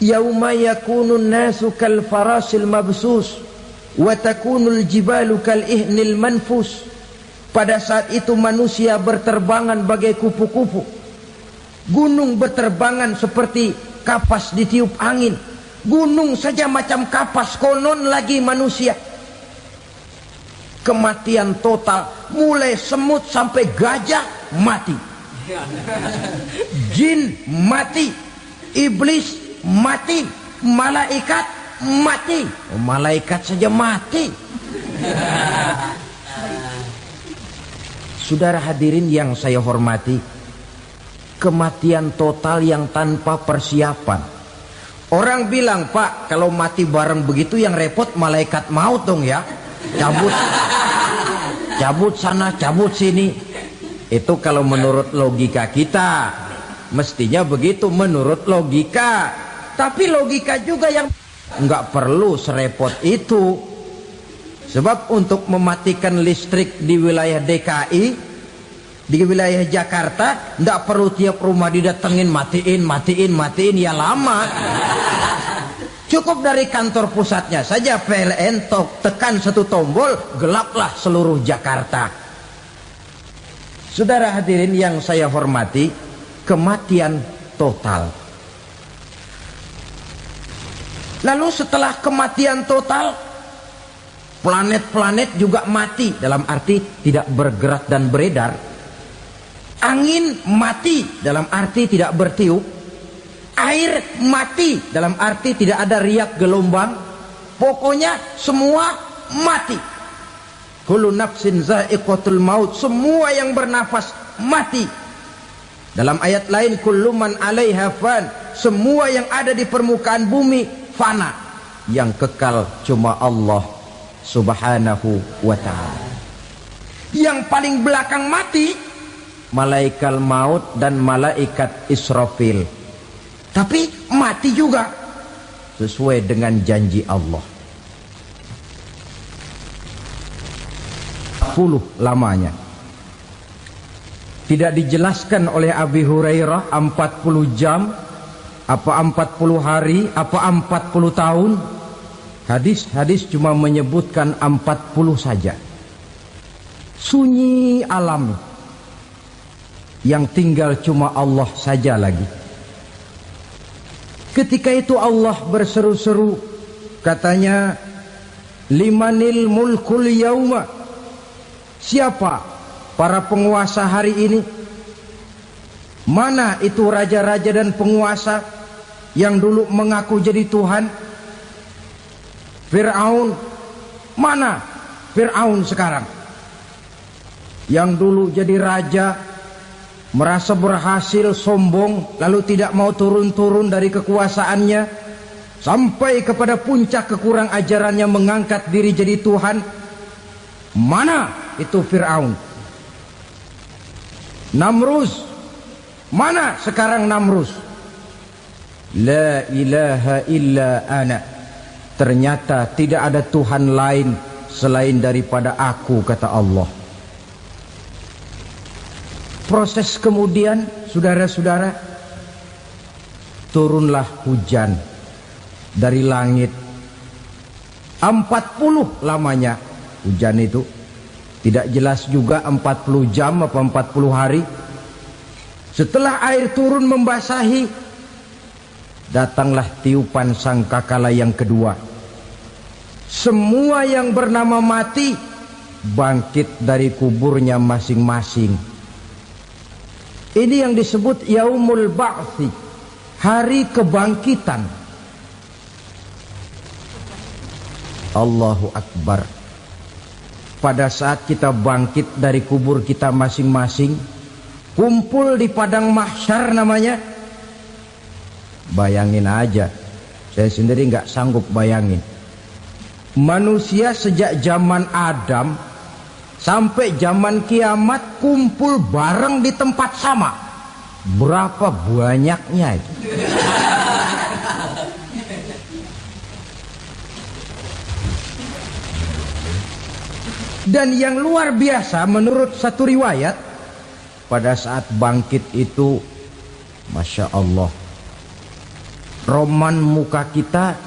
Yauma yakunun nasu kal farasil mabsus wa takunul jibalu kal ihnil manfus. Pada saat itu manusia berterbangan bagai kupu-kupu, gunung berterbangan seperti kapas ditiup angin. Gunung saja macam kapas, konon lagi manusia. Kematian total, mulai semut sampai gajah mati, jin mati, iblis mati, malaikat mati. Malaikat saja mati. Saudara hadirin yang saya hormati, kematian total yang tanpa persiapan. Orang bilang, Pak, kalau mati bareng begitu yang repot malaikat maut dong ya. Cabut sana, cabut sini. Itu kalau menurut logika kita, mestinya begitu menurut logika. Tapi logika juga yang nggak perlu serepot itu. Sebab untuk mematikan listrik di wilayah DKI, di wilayah Jakarta, nggak perlu tiap rumah didatengin, matiin, ya lama. Cukup dari kantor pusatnya saja PLN, tekan satu tombol, gelaplah seluruh Jakarta. Saudara hadirin yang saya hormati, kematian total. Lalu setelah kematian total, planet-planet juga mati, dalam arti tidak bergerak dan beredar. Angin mati, dalam arti tidak bertiup. Air mati, dalam arti tidak ada riak gelombang. Pokoknya semua mati. Kullu nafsin za'iqatul maut, semua yang bernafas mati. Dalam ayat lain, kullu man 'alaiha fan, semua yang ada di permukaan bumi fana. Yang kekal cuma Allah Subhanahu wa ta'ala. Yang paling belakang mati malaikat maut dan malaikat Israfil. Tapi mati juga sesuai dengan janji Allah. 40 lamanya. Tidak dijelaskan oleh Abi Hurairah 40 jam, apa 40 hari, apa 40 tahun. Hadis-hadis cuma menyebutkan 40 saja. Sunyi alam, yang tinggal cuma Allah saja lagi. Ketika itu Allah berseru-seru, katanya, limanil mulkul yauma, siapa para penguasa hari ini? Mana itu raja-raja dan penguasa yang dulu mengaku jadi Tuhan? Fir'aun, mana Fir'aun sekarang? Yang dulu jadi raja, merasa berhasil, sombong, lalu tidak mau turun-turun dari kekuasaannya, sampai kepada puncak kekurang ajarannya mengangkat diri jadi Tuhan. Mana itu Fir'aun? Namrus, mana sekarang Namrus? La ilaha illa ana, ternyata tidak ada Tuhan lain selain daripada aku, kata Allah. Proses kemudian, saudara-saudara, turunlah hujan dari langit. 40 lamanya hujan itu. Tidak jelas juga 40 jam apa 40 hari. Setelah air turun membasahi, datanglah tiupan sangkakala yang kedua. Semua yang bernama mati bangkit dari kuburnya masing-masing. Ini yang disebut Yaumul Ba'thi, hari kebangkitan. Allahu Akbar. Pada saat kita bangkit dari kubur kita masing-masing, kumpul di padang mahsyar namanya. Bayangin aja, saya sendiri nggak sanggup bayangin. Manusia sejak zaman Adam sampai zaman kiamat kumpul bareng di tempat sama. Berapa banyaknya itu? Dan yang luar biasa menurut satu riwayat, pada saat bangkit itu, Masya Allah, roman muka kita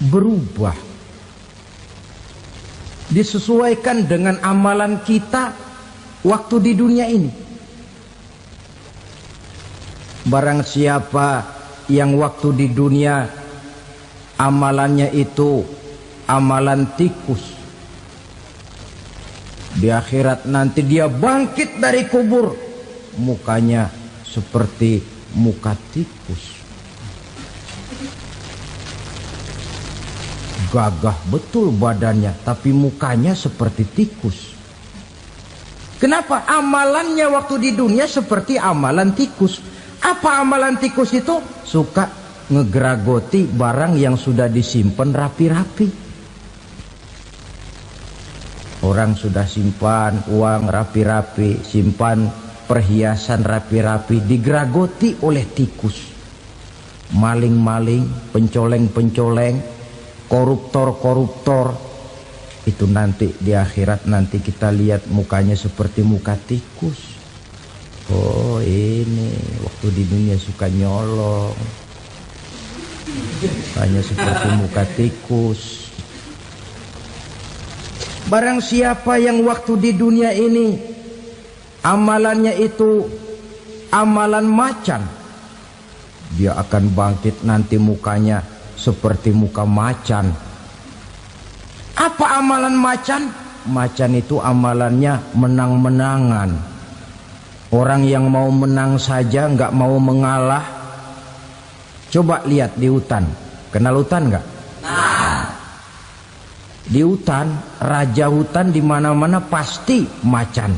berubah, disesuaikan dengan amalan kita waktu di dunia ini. Barang siapa yang waktu di dunia amalannya itu amalan tikus, di akhirat nanti dia bangkit dari kubur, mukanya seperti muka tikus. Gagah betul badannya, tapi mukanya seperti tikus. Kenapa? Amalannya waktu di dunia seperti amalan tikus. Apa amalan tikus itu? Suka ngegeragoti barang yang sudah disimpan rapi-rapi. Orang sudah simpan uang rapi-rapi, simpan perhiasan rapi-rapi, digeragoti oleh tikus. Maling-maling, pencoleng-pencoleng, koruptor-koruptor. Itu nanti di akhirat nanti kita lihat mukanya seperti muka tikus. Oh ini waktu di dunia suka nyolong, mukanya seperti muka tikus. Barang siapa yang waktu di dunia ini amalannya itu amalan macan, dia akan bangkit nanti mukanya seperti muka macan. Apa amalan macan? Macan itu amalannya menang-menangan. Orang yang mau menang saja nggak mau mengalah. Coba lihat di hutan. Kenal hutan nggak? Di hutan, raja hutan di mana-mana pasti macan.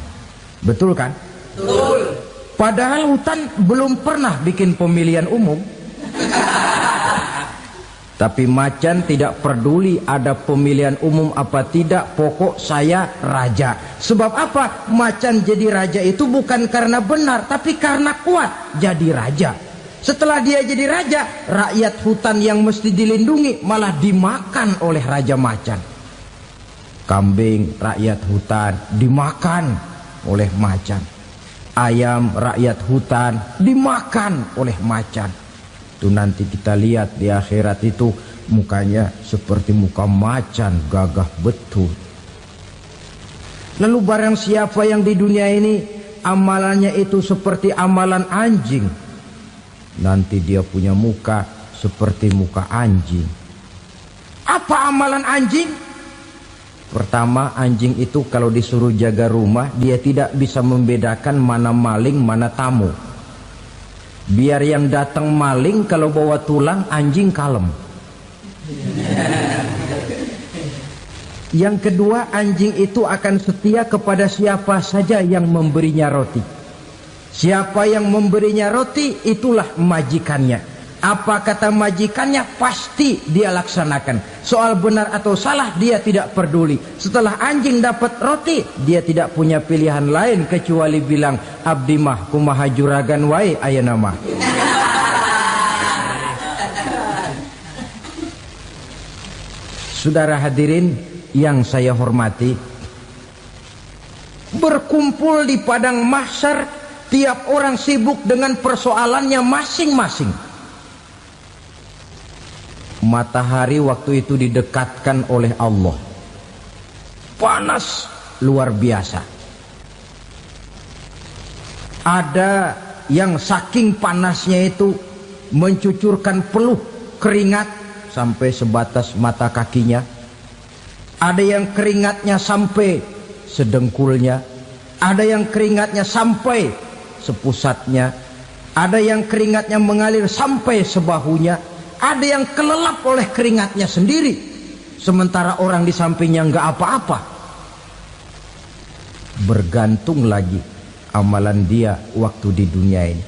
Betul kan? Betul. Padahal hutan belum pernah bikin pemilihan umum. Tapi macan tidak peduli ada pemilihan umum apa tidak, pokok saya raja. Sebab apa? Macan jadi raja itu bukan karena benar, tapi karena kuat jadi raja. Setelah dia jadi raja, rakyat hutan yang mesti dilindungi malah dimakan oleh raja macan. Kambing rakyat hutan dimakan oleh macan. Ayam rakyat hutan dimakan oleh macan. Itu nanti kita lihat di akhirat itu mukanya seperti muka macan, gagah betul. Lalu barang siapa yang di dunia ini amalannya itu seperti amalan anjing, nanti dia punya muka seperti muka anjing. Apa amalan anjing? Pertama, anjing itu kalau disuruh jaga rumah, dia tidak bisa membedakan mana maling, mana tamu. Biar yang datang maling, kalau bawa tulang, anjing kalem. Yang kedua, anjing itu akan setia kepada siapa saja yang memberinya roti. Siapa yang memberinya roti, itulah majikannya. Apa kata majikannya pasti dia laksanakan. Soal benar atau salah dia tidak peduli. Setelah anjing dapat roti, dia tidak punya pilihan lain kecuali bilang, abdi mah kumaha juragan wae ayeuna mah. Saudara hadirin yang saya hormati, berkumpul di padang mahsyar, tiap orang sibuk dengan persoalannya masing-masing. Matahari waktu itu didekatkan oleh Allah, panas luar biasa. Ada yang saking panasnya itu mencucurkan peluh keringat sampai sebatas mata kakinya. Ada yang keringatnya sampai sedengkulnya, ada yang keringatnya sampai sepusatnya, ada yang keringatnya mengalir sampai sebahunya, ada yang kelelap oleh keringatnya sendiri, sementara orang di sampingnya nggak apa-apa. Bergantung lagi amalan dia waktu di dunia ini.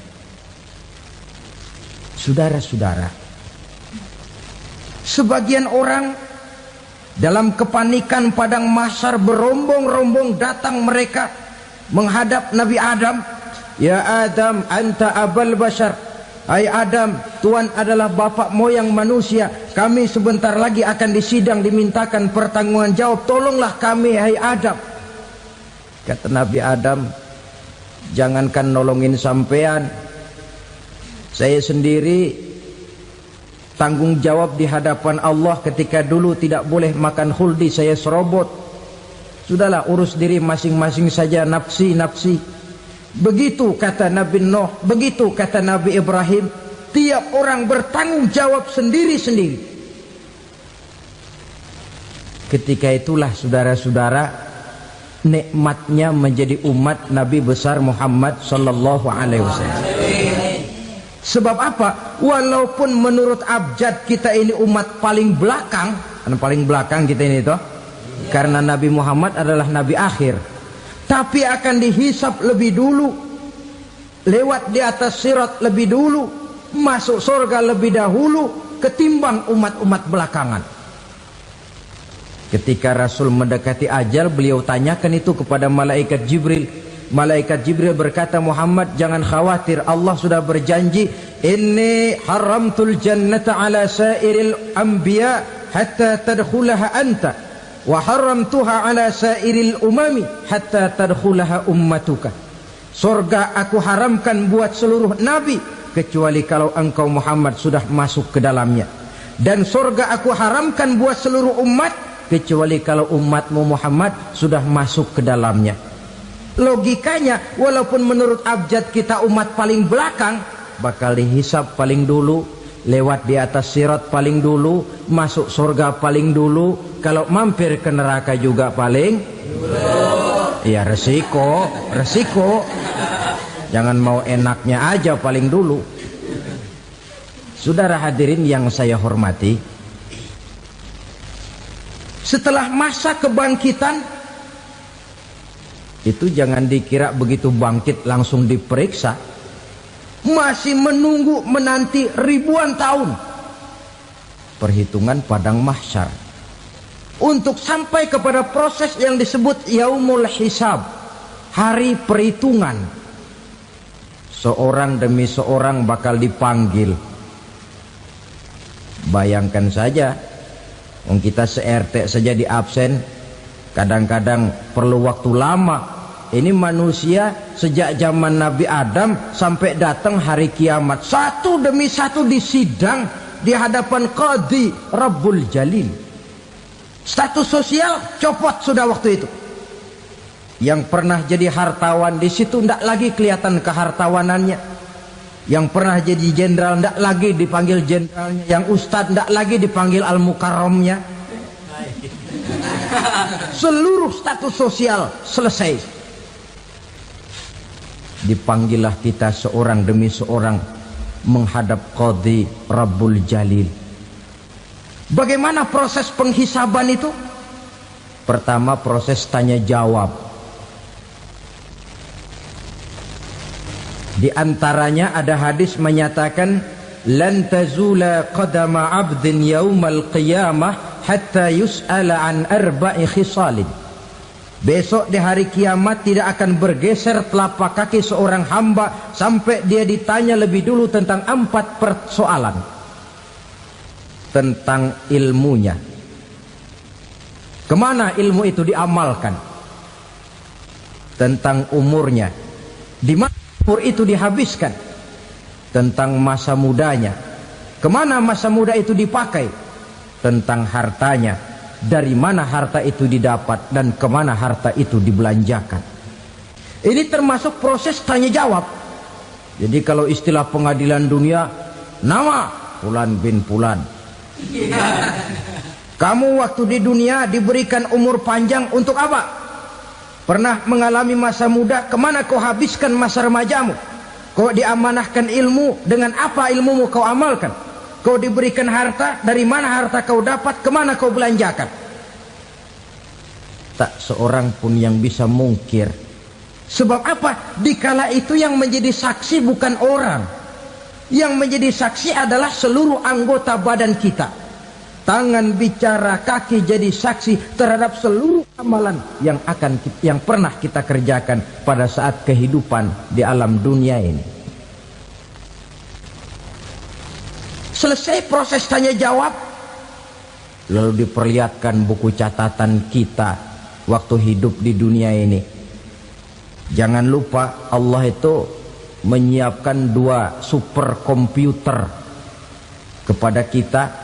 Saudara-saudara, sebagian orang dalam kepanikan padang mahsyar berombong-rombong datang mereka menghadap Nabi Adam. Ya Adam, anta abal bashar. Hai Adam, Tuhan adalah bapak moyang manusia. Kami sebentar lagi akan disidang, dimintakan pertanggungan jawab. Tolonglah kami, hai Adam. Kata Nabi Adam, jangankan nolongin sampean, saya sendiri tanggung jawab di hadapan Allah ketika dulu tidak boleh makan khuldi, saya serobot. Sudahlah, urus diri masing-masing saja, nafsi. Begitu kata Nabi Nuh, begitu kata Nabi Ibrahim. Tiap orang bertanggung jawab sendiri-sendiri. Ketika itulah saudara-saudara, nikmatnya menjadi umat Nabi besar Muhammad sallallahu alaihi wasallam. Sebab apa? Walaupun menurut abjad kita ini umat paling belakang, paling belakang kita ini toh, karena Nabi Muhammad adalah Nabi akhir, tapi akan dihisap lebih dulu, lewat di atas sirat lebih dulu, masuk surga lebih dahulu ketimbang umat-umat belakangan. Ketika Rasul mendekati ajal, beliau tanyakan itu kepada malaikat Jibril. Malaikat Jibril berkata, Muhammad jangan khawatir, Allah sudah berjanji, inni haramtul jannata ala sairil anbiya hatta tadkhulaha anta wa haramtuha ala sairil umami hatta tadkhulaha ummatuka. Surga aku haramkan buat seluruh nabi kecuali kalau engkau Muhammad sudah masuk ke dalamnya, dan surga aku haramkan buat seluruh umat kecuali kalau umatmu Muhammad sudah masuk ke dalamnya. Logikanya, walaupun menurut abjad kita umat paling belakang, bakal dihisap paling dulu, lewat di atas sirat paling dulu, masuk surga paling dulu, kalau mampir ke neraka juga paling dulu. Ya resiko. Jangan mau enaknya aja paling dulu. Saudara hadirin yang saya hormati, setelah masa kebangkitan itu jangan dikira begitu bangkit langsung diperiksa. Masih menunggu menanti ribuan tahun perhitungan padang mahsyar untuk sampai kepada proses yang disebut yaumul hisab, hari perhitungan. Seorang demi seorang bakal dipanggil. Bayangkan saja, kita se-RT saja di absen, kadang-kadang perlu waktu lama. Ini manusia sejak zaman Nabi Adam sampai datang hari kiamat, satu demi satu disidang di hadapan Qadhi Rabbul Jalil. Status sosial copot sudah waktu itu. Yang pernah jadi hartawan di situ tidak lagi kelihatan kehartawanannya. Yang pernah jadi jenderal tidak lagi dipanggil jenderalnya. Yang ustadz tidak lagi dipanggil al-mukarramnya. Seluruh status sosial selesai. Dipanggillah kita seorang demi seorang menghadap Qadhi Rabbul Jalil. Bagaimana proses penghisaban itu? Pertama, proses tanya jawab. Di antaranya ada hadis menyatakan, lan tazula qadama 'abdin yaumal qiyamah hatta yus'ala an arba'i khisalin. Besok di hari kiamat tidak akan bergeser telapak kaki seorang hamba sampai dia ditanya lebih dulu tentang 4 persoalan. Tentang ilmunya, kemana ilmu itu diamalkan. Tentang umurnya, di mana umur itu dihabiskan. Tentang masa mudanya, kemana masa muda itu dipakai. tentang hartanya, dari mana harta itu didapat dan kemana harta itu dibelanjakan. Ini termasuk proses tanya jawab. Jadi kalau istilah pengadilan dunia, nama Fulan bin Fulan. Kamu waktu di dunia diberikan umur panjang untuk apa? Pernah mengalami masa muda, kemana kau habiskan masa remajamu? Kau diamanahkan ilmu, dengan apa ilmumu kau amalkan? Kau diberikan harta, dari mana harta kau dapat, kemana kau belanjakan? Tak seorang pun yang bisa mungkir. Sebab apa? Dikala itu yang menjadi saksi bukan orang. Yang menjadi saksi adalah seluruh anggota badan kita. Tangan bicara, kaki jadi saksi terhadap seluruh amalan yang pernah kita kerjakan pada saat kehidupan di alam dunia ini. Selesai proses tanya jawab, lalu diperlihatkan buku catatan kita waktu hidup di dunia ini. Jangan lupa Allah itu menyiapkan 2 superkomputer kepada kita.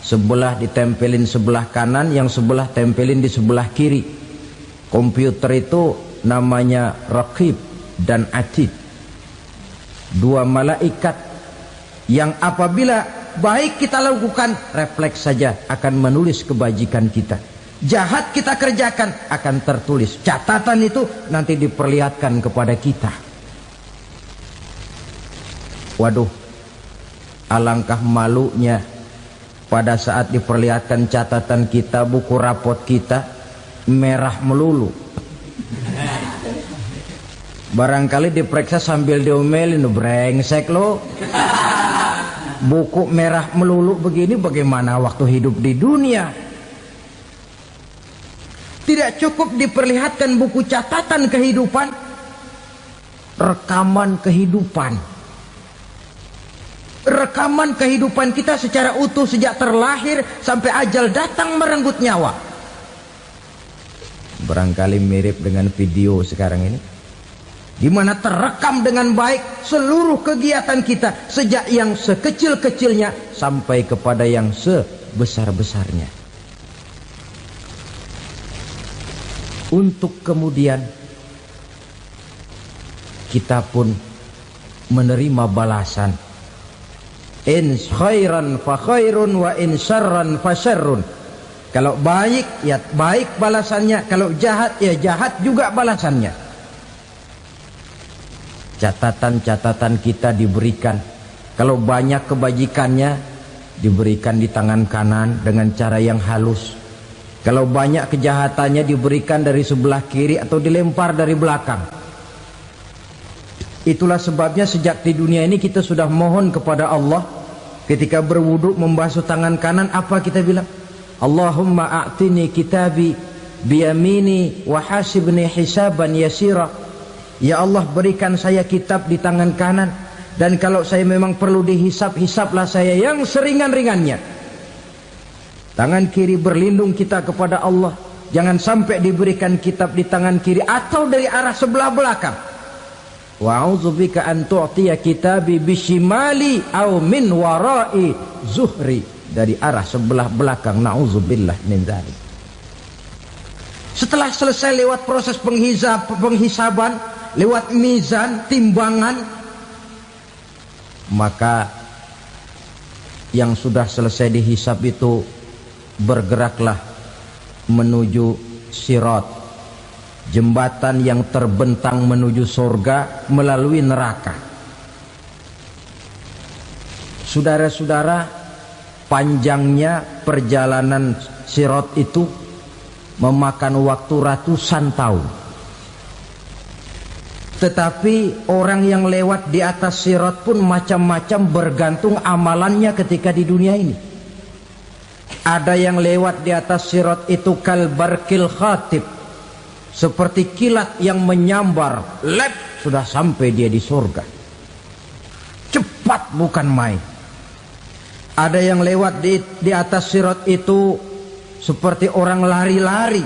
Sebelah ditempelin sebelah kanan, yang sebelah tempelin di sebelah kiri. Komputer itu namanya Raqib dan Atid, 2 malaikat yang apabila baik kita lakukan, refleks saja akan menulis kebajikan kita. Jahat kita kerjakan, akan tertulis. Catatan itu nanti diperlihatkan kepada kita. Waduh, alangkah malunya pada saat diperlihatkan catatan kita, buku rapot kita merah melulu. Barangkali diperiksa sambil diomelin, brengsek lo. Buku merah melulu begini, bagaimana waktu hidup di dunia? Tidak cukup diperlihatkan buku catatan kehidupan, rekaman kehidupan. Rekaman kehidupan kita secara utuh sejak terlahir sampai ajal datang merenggut nyawa. Barangkali mirip dengan video sekarang ini, di mana terekam dengan baik seluruh kegiatan kita, sejak yang sekecil-kecilnya sampai kepada yang sebesar-besarnya. Untuk kemudian kita pun menerima balasan. In khairan fa khairun wa in syarran fa syarrun. Kalau baik ya baik balasannya, kalau jahat ya jahat juga balasannya. Catatan-catatan kita diberikan. Kalau banyak kebajikannya diberikan di tangan kanan dengan cara yang halus. Kalau banyak kejahatannya diberikan dari sebelah kiri atau dilempar dari belakang. Itulah sebabnya sejak di dunia ini kita sudah mohon kepada Allah. Ketika berwudu membasuh tangan kanan, apa kita bilang? Allahumma a'tini kitabi biyamini wa hasibni hisaban yasira. Ya Allah, berikan saya kitab di tangan kanan, dan kalau saya memang perlu dihisap, hisaplah saya yang seringan-ringannya. Tangan kiri berlindung kita kepada Allah, jangan sampai diberikan kitab di tangan kiri atau dari arah sebelah belakang. Wa a'udzubika an tu'tiya kitabi bishimali aw min wara'i zuhri, dari arah sebelah belakang. Na'udzubillah min dzalik. Setelah selesai lewat proses penghisaban, lewat mizan, timbangan, maka yang sudah selesai dihisab itu bergeraklah menuju sirat, jembatan yang terbentang menuju surga melalui neraka. Saudara-saudara, panjangnya perjalanan sirat itu memakan waktu ratusan tahun. Tetapi orang yang lewat di atas sirat pun macam-macam, bergantung amalannya ketika di dunia ini. Ada yang lewat di atas sirat itu kalbarkil khatib, seperti kilat yang menyambar, lep, sudah sampai dia di surga. Cepat bukan main. Ada yang lewat di atas sirat itu seperti orang lari-lari.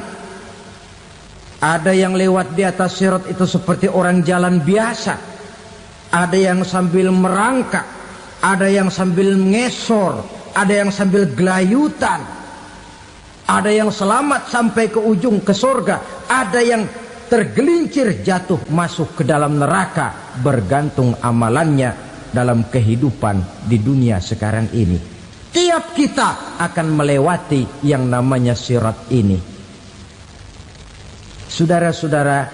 Ada yang lewat di atas sirat itu seperti orang jalan biasa. Ada yang sambil merangkak, ada yang sambil ngesor, ada yang sambil gelayutan, ada yang selamat sampai ke ujung ke surga, ada yang tergelincir jatuh masuk ke dalam neraka, bergantung amalannya dalam kehidupan di dunia sekarang ini. Tiap kita akan melewati yang namanya sirat ini. Saudara-saudara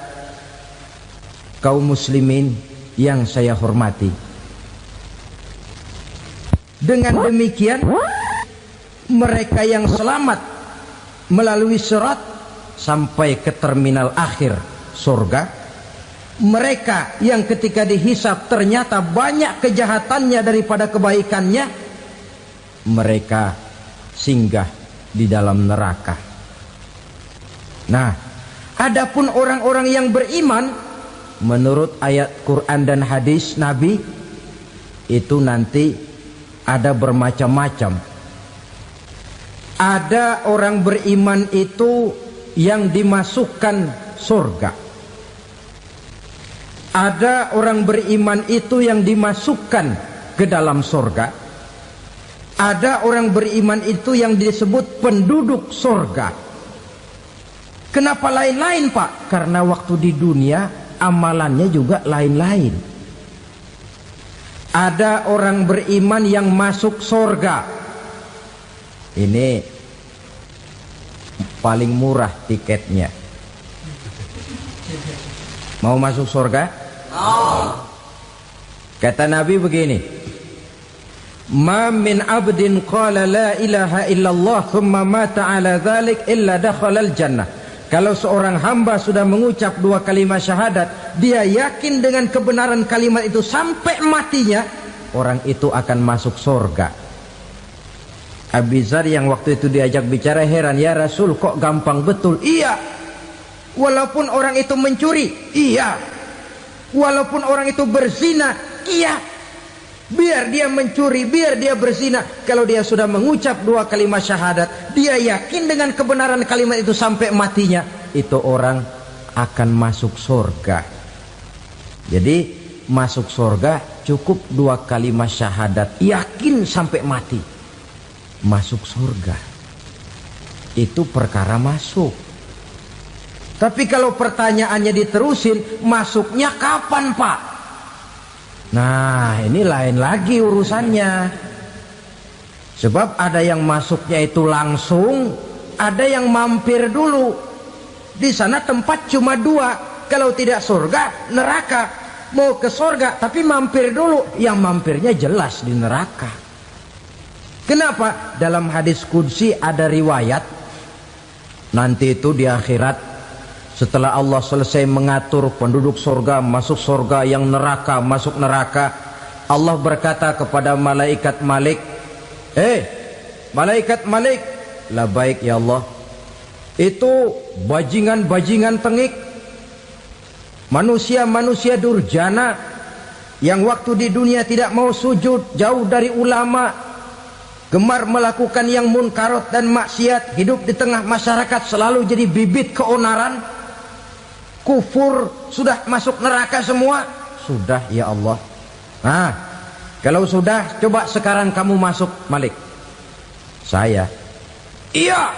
kaum muslimin yang saya hormati, dengan demikian mereka yang selamat melalui sirat sampai ke terminal akhir surga, mereka yang ketika dihisab ternyata banyak kejahatannya daripada kebaikannya, mereka singgah di dalam neraka. Nah, adapun orang-orang yang beriman menurut ayat Quran dan hadis Nabi itu nanti ada bermacam-macam. Ada orang beriman itu yang dimasukkan surga. Ada orang beriman itu yang dimasukkan ke dalam surga. Ada orang beriman itu yang disebut penduduk surga. Kenapa lain-lain, Pak? Karena waktu di dunia amalannya juga lain-lain. Ada orang beriman yang masuk surga. Ini paling murah tiketnya. Mau masuk surga? Kata Nabi begini, ma min abdin qala la ilaha illallah thumma mata ala dhalik illa dakhalal jannah. Kalau seorang hamba sudah mengucap dua kalimat syahadat, dia yakin dengan kebenaran kalimat itu sampai matinya, orang itu akan masuk surga. Abi Dzar yang waktu itu diajak bicara heran, ya Rasul kok gampang betul? Iya, walaupun orang itu mencuri, iya, walaupun orang itu berzina, iya, biar dia mencuri, biar dia berzina, kalau dia sudah mengucap dua kalimat syahadat, dia yakin dengan kebenaran kalimat itu sampai matinya, itu orang akan masuk surga. Jadi masuk surga cukup dua kalimat syahadat, yakin sampai mati, masuk surga. Itu perkara masuk. Tapi kalau pertanyaannya diterusin, masuknya kapan, Pak? Nah, ini lain lagi urusannya. Sebab ada yang masuknya itu langsung, ada yang mampir dulu. Di sana tempat cuma dua, kalau tidak surga, neraka. Mau ke surga tapi mampir dulu, yang mampirnya jelas di neraka. Kenapa? Dalam hadis qudsi ada riwayat, nanti itu di akhirat, setelah Allah selesai mengatur penduduk surga masuk surga, yang neraka masuk neraka, Allah berkata kepada malaikat Malik, malaikat Malik, labaik ya Allah, itu bajingan-bajingan tengik, manusia-manusia durjana yang waktu di dunia tidak mau sujud, jauh dari ulama, gemar melakukan yang munkarat dan maksiat, hidup di tengah masyarakat selalu jadi bibit keonaran, kufur, sudah masuk neraka semua. Sudah ya Allah. Nah, kalau sudah, coba sekarang kamu masuk, Malik. Saya, iya,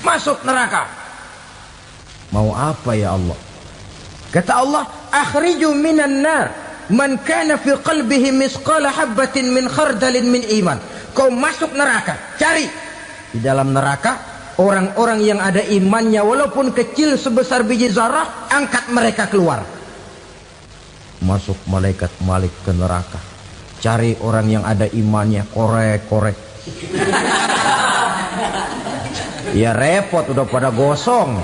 masuk neraka. Mau apa ya Allah? Kata Allah, akhriju minan nar man kana fi qalbihi misqala habatin min khardalin min iman. Kau masuk neraka, cari di dalam neraka orang-orang yang ada imannya walaupun kecil sebesar biji zarah, angkat mereka keluar. Masuk malaikat Malik ke neraka, cari orang yang ada imannya, korek-korek. Ya repot, udah pada gosong.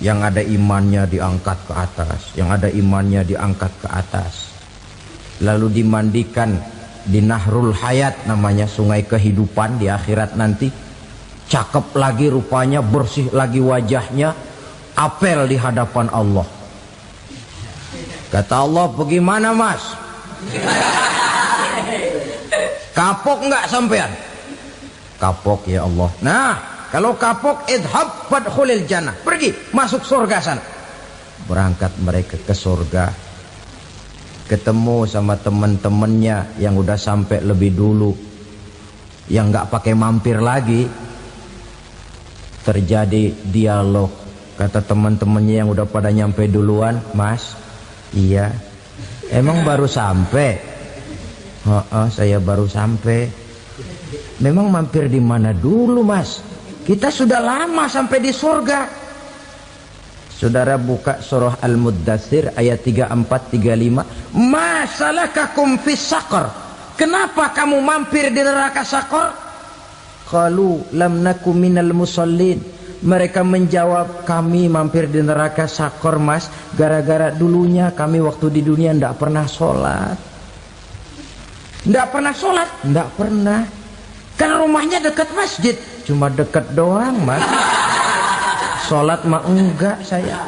Yang ada imannya diangkat ke atas, yang ada imannya diangkat ke atas, lalu dimandikan di Nahrul Hayat, namanya sungai kehidupan di akhirat nanti. Cakep lagi rupanya, bersih lagi wajahnya, apel di hadapan Allah. Kata Allah, bagaimana mas? Kapok nggak sampean? Kapok ya Allah. Nah, kalau kapok, idhab fadkhulil jannah, pergi masuk surga sana. Berangkat mereka ke surga. ketemu sama teman-temannya yang udah sampai lebih dulu, yang nggak pakai mampir lagi. Terjadi dialog. Kata teman-temannya yang udah pada nyampe duluan, "Mas, iya, emang baru sampai?" "Oh, saya baru sampai." "Memang mampir di mana dulu, Mas? Kita sudah lama sampai di surga." Saudara buka surah Al-Muddatsir ayat 34-35. "Ma salakakum fis saqar?" Kenapa kamu mampir di neraka Saqar? Qalu lam naku minal musallin. Mereka menjawab, kami mampir di neraka Saqar, Mas, gara-gara dulunya kami waktu di dunia ndak pernah sholat. Ndak pernah sholat? Ndak pernah. Kan rumahnya dekat masjid. Cuma dekat doang, Mas. Sholat mah enggak saya.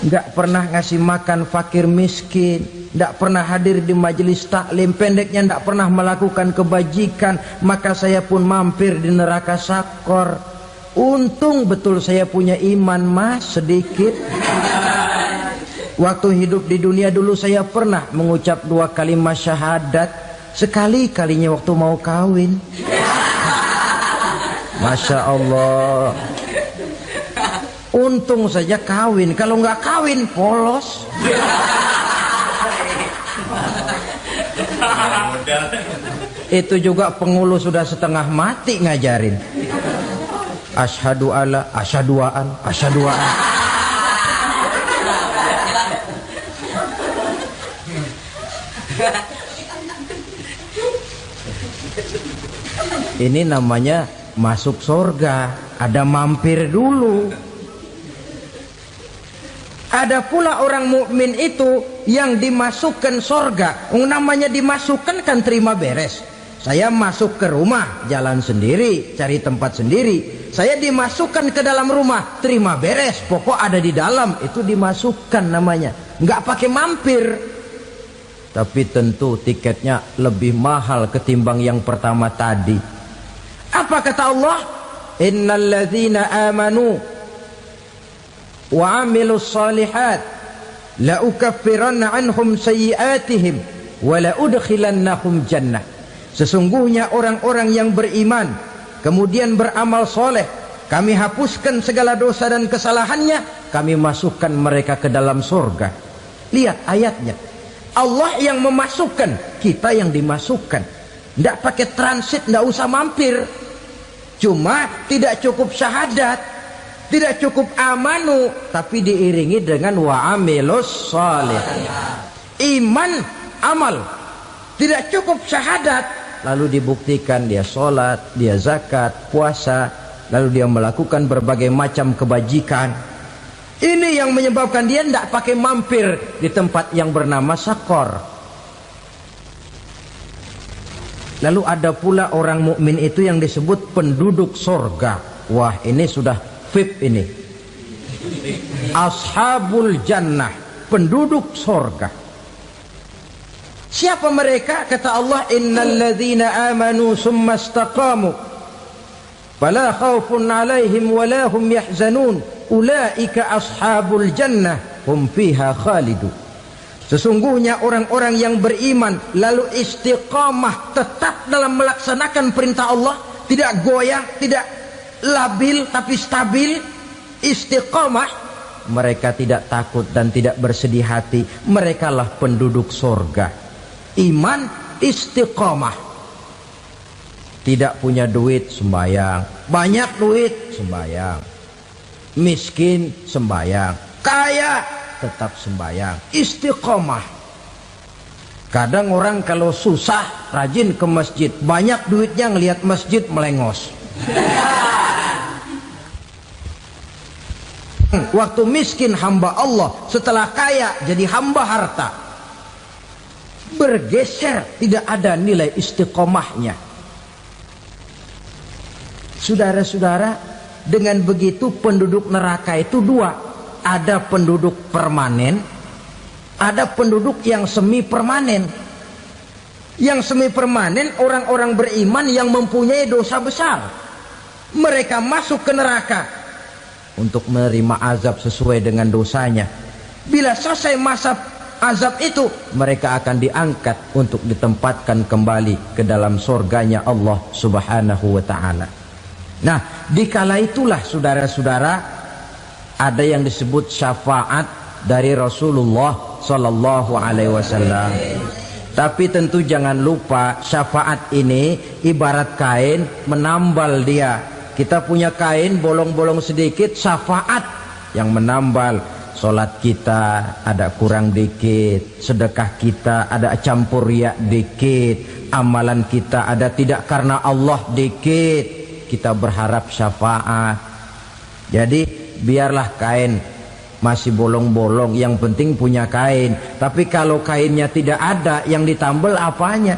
Nggak pernah ngasih makan fakir miskin, nggak pernah hadir di majelis taklim, pendeknya nggak pernah melakukan kebajikan, maka saya pun mampir di neraka Saqar. Untung betul saya punya iman, Mas, sedikit. Waktu hidup di dunia dulu saya pernah mengucap 2 kalimat syahadat, sekali-kalinya waktu mau kawin. Masya Allah. Untung saja kawin, kalau nggak kawin polos. Itu juga pengulu sudah setengah mati ngajarin. Asyhadu alla, asyaduaan, asyaduaan. Ini namanya masuk surga, ada mampir dulu. Ada pula orang mukmin itu yang dimasukkan surga. Namanya dimasukkan kan terima beres. Saya masuk ke rumah, jalan sendiri, cari tempat sendiri. Saya dimasukkan ke dalam rumah, terima beres, pokok ada di dalam, itu dimasukkan namanya. Nggak pakai mampir. Tapi tentu tiketnya lebih mahal ketimbang yang pertama tadi. Apa kata Allah? Innal ladzina amanu wa amilus salihat la ukaffiranna anhum sayyi'atihim wa la udkhilannahum jannah. Sesungguhnya orang-orang yang beriman kemudian beramal soleh, kami hapuskan segala dosa dan kesalahannya, kami masukkan mereka ke dalam surga. Lihat ayatnya, Allah yang memasukkan, kita yang dimasukkan. Tidak pakai transit, tidak usah mampir. Cuma tidak cukup syahadat, tidak cukup amanu, tapi diiringi dengan wa'amilus salih. Iman, amal. Tidak cukup syahadat, lalu dibuktikan dia sholat, dia zakat, puasa, lalu dia melakukan berbagai macam kebajikan. Ini yang menyebabkan dia tidak pakai mampir di tempat yang bernama Saqar. Lalu ada pula orang mukmin itu yang disebut penduduk surga. Wah, ini sudah VIP ini. Ashabul jannah, penduduk surga. Siapa mereka? Kata Allah, innal ladzina amanu summa istaqamu fala khaufun 'alaihim wala hum yahzanun ulaika ashabul jannah hum fiha khalidun. Sesungguhnya orang-orang yang beriman lalu istiqamah, tetap dalam melaksanakan perintah Allah, tidak goyah, tidak labil tapi stabil, istiqamah, mereka tidak takut dan tidak bersedih hati. Merekalah penduduk surga. Iman, istiqamah. Tidak punya duit, sembayang. Banyak duit, sembayang. Miskin, sembayang. Kaya, tetap sembayang. Istiqamah. Kadang orang kalau susah rajin ke masjid, banyak duitnya ngelihat masjid melengos. Waktu miskin hamba Allah, setelah kaya jadi hamba harta. Bergeser, tidak ada nilai istiqomahnya. Saudara-saudara, dengan begitu penduduk neraka itu dua. Ada penduduk permanen, ada penduduk yang semi permanen. Yang semi permanen orang-orang beriman yang mempunyai dosa besar. Mereka masuk ke neraka untuk menerima azab sesuai dengan dosanya. Bila selesai masa azab itu, mereka akan diangkat untuk ditempatkan kembali ke dalam surganya Allah Subhanahu wa ta'ala. Nah, dikala itulah saudara-saudara, ada yang disebut syafaat dari Rasulullah Sallallahu Alaihi Wasallam. Tapi tentu jangan lupa, syafaat ini ibarat kain menambal dia. Kita punya kain bolong-bolong sedikit, syafaat yang menambal. Solat kita ada kurang dikit, sedekah kita ada campur riak dikit, amalan kita ada tidak karena Allah dikit, kita berharap syafaat. Jadi biarlah kain masih bolong-bolong, yang penting punya kain. Tapi kalau kainnya tidak ada, yang ditambal apanya?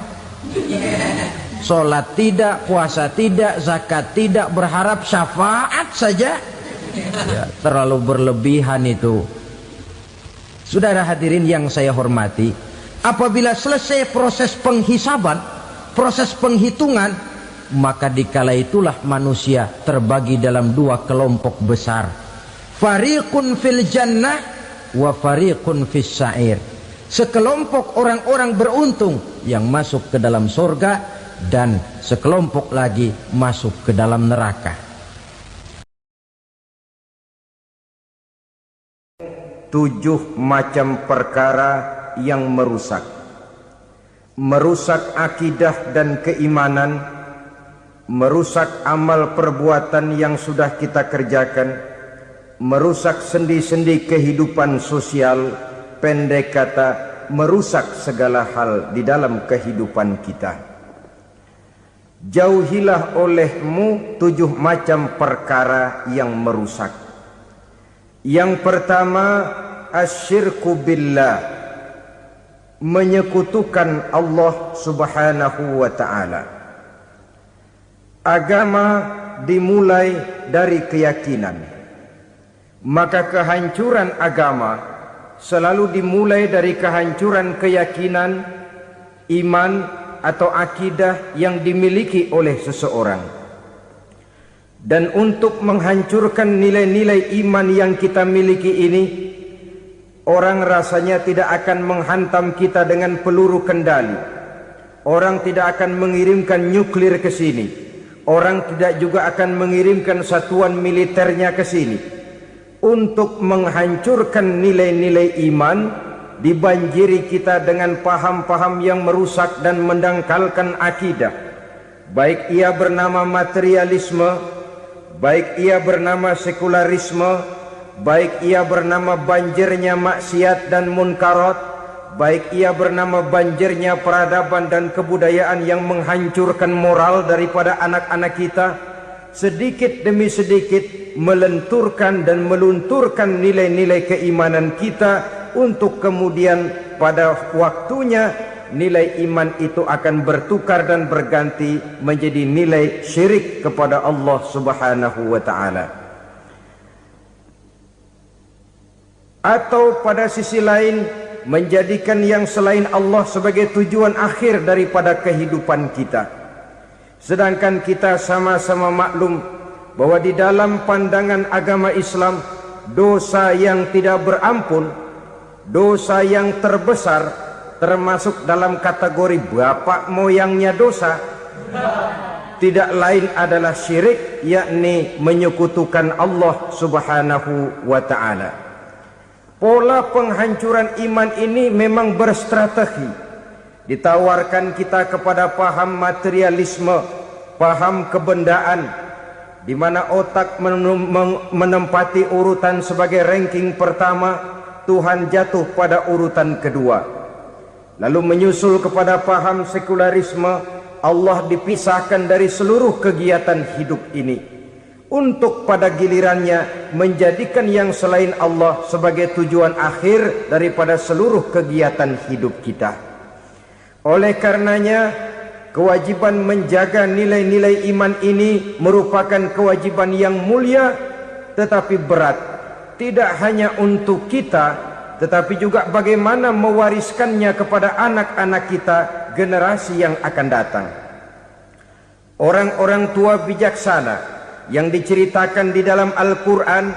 Solat tidak, puasa tidak, zakat tidak, berharap syafaat saja. Ya, terlalu berlebihan itu. Saudara hadirin yang saya hormati, apabila selesai proses penghisaban, proses penghitungan, maka dikala itulah manusia terbagi dalam dua kelompok besar. Fariqun fil jannah wa fariqun fis sa'ir. Sekelompok orang-orang beruntung yang masuk ke dalam surga, dan sekelompok lagi masuk ke dalam neraka. 7 macam perkara yang merusak akidah dan keimanan, merusak amal perbuatan yang sudah kita kerjakan, merusak sendi-sendi kehidupan sosial, pendek kata merusak segala hal di dalam kehidupan kita. Jauhilah olehmu 7 macam perkara yang merusak. Yang pertama, asyirku billah, menyekutukan Allah Subhanahu wa ta'ala. Agama dimulai dari keyakinan, maka kehancuran agama selalu dimulai dari kehancuran keyakinan, iman atau akidah yang dimiliki oleh seseorang. Dan untuk menghancurkan nilai-nilai iman yang kita miliki ini, orang rasanya tidak akan menghantam kita dengan peluru kendali. Orang tidak akan mengirimkan nuklir ke sini. Orang tidak juga akan mengirimkan satuan militernya ke sini. Untuk menghancurkan nilai-nilai iman, dibanjiri kita dengan paham-paham yang merusak dan mendangkalkan akidah. Baik ia bernama materialisme, baik ia bernama sekularisme, baik ia bernama banjirnya maksiat dan munkarat, baik ia bernama banjirnya peradaban dan kebudayaan yang menghancurkan moral daripada anak-anak kita, sedikit demi sedikit melenturkan dan melunturkan nilai-nilai keimanan kita, untuk kemudian pada waktunya nilai iman itu akan bertukar dan berganti menjadi nilai syirik kepada Allah Subhanahu wa ta'ala. Atau pada sisi lain, menjadikan yang selain Allah sebagai tujuan akhir daripada kehidupan kita. Sedangkan kita sama-sama maklum bahwa di dalam pandangan agama Islam, dosa yang tidak berampun, dosa yang terbesar, termasuk dalam kategori bapak moyangnya dosa, tidak lain adalah syirik, yakni menyekutukan Allah Subhanahu wa ta'ala. Pola penghancuran iman ini memang berstrategi. Ditawarkan kita kepada paham materialisme, paham kebendaan, di mana otak menempati urutan sebagai ranking pertama, Tuhan jatuh pada urutan kedua. Lalu menyusul kepada paham sekularisme, Allah dipisahkan dari seluruh kegiatan hidup ini, untuk pada gilirannya menjadikan yang selain Allah sebagai tujuan akhir daripada seluruh kegiatan hidup kita. Oleh karenanya, kewajiban menjaga nilai-nilai iman ini merupakan kewajiban yang mulia tetapi berat, tidak hanya untuk kita, tetapi juga bagaimana mewariskannya kepada anak-anak kita, generasi yang akan datang. Orang-orang tua bijaksana yang diceritakan di dalam Al-Quran,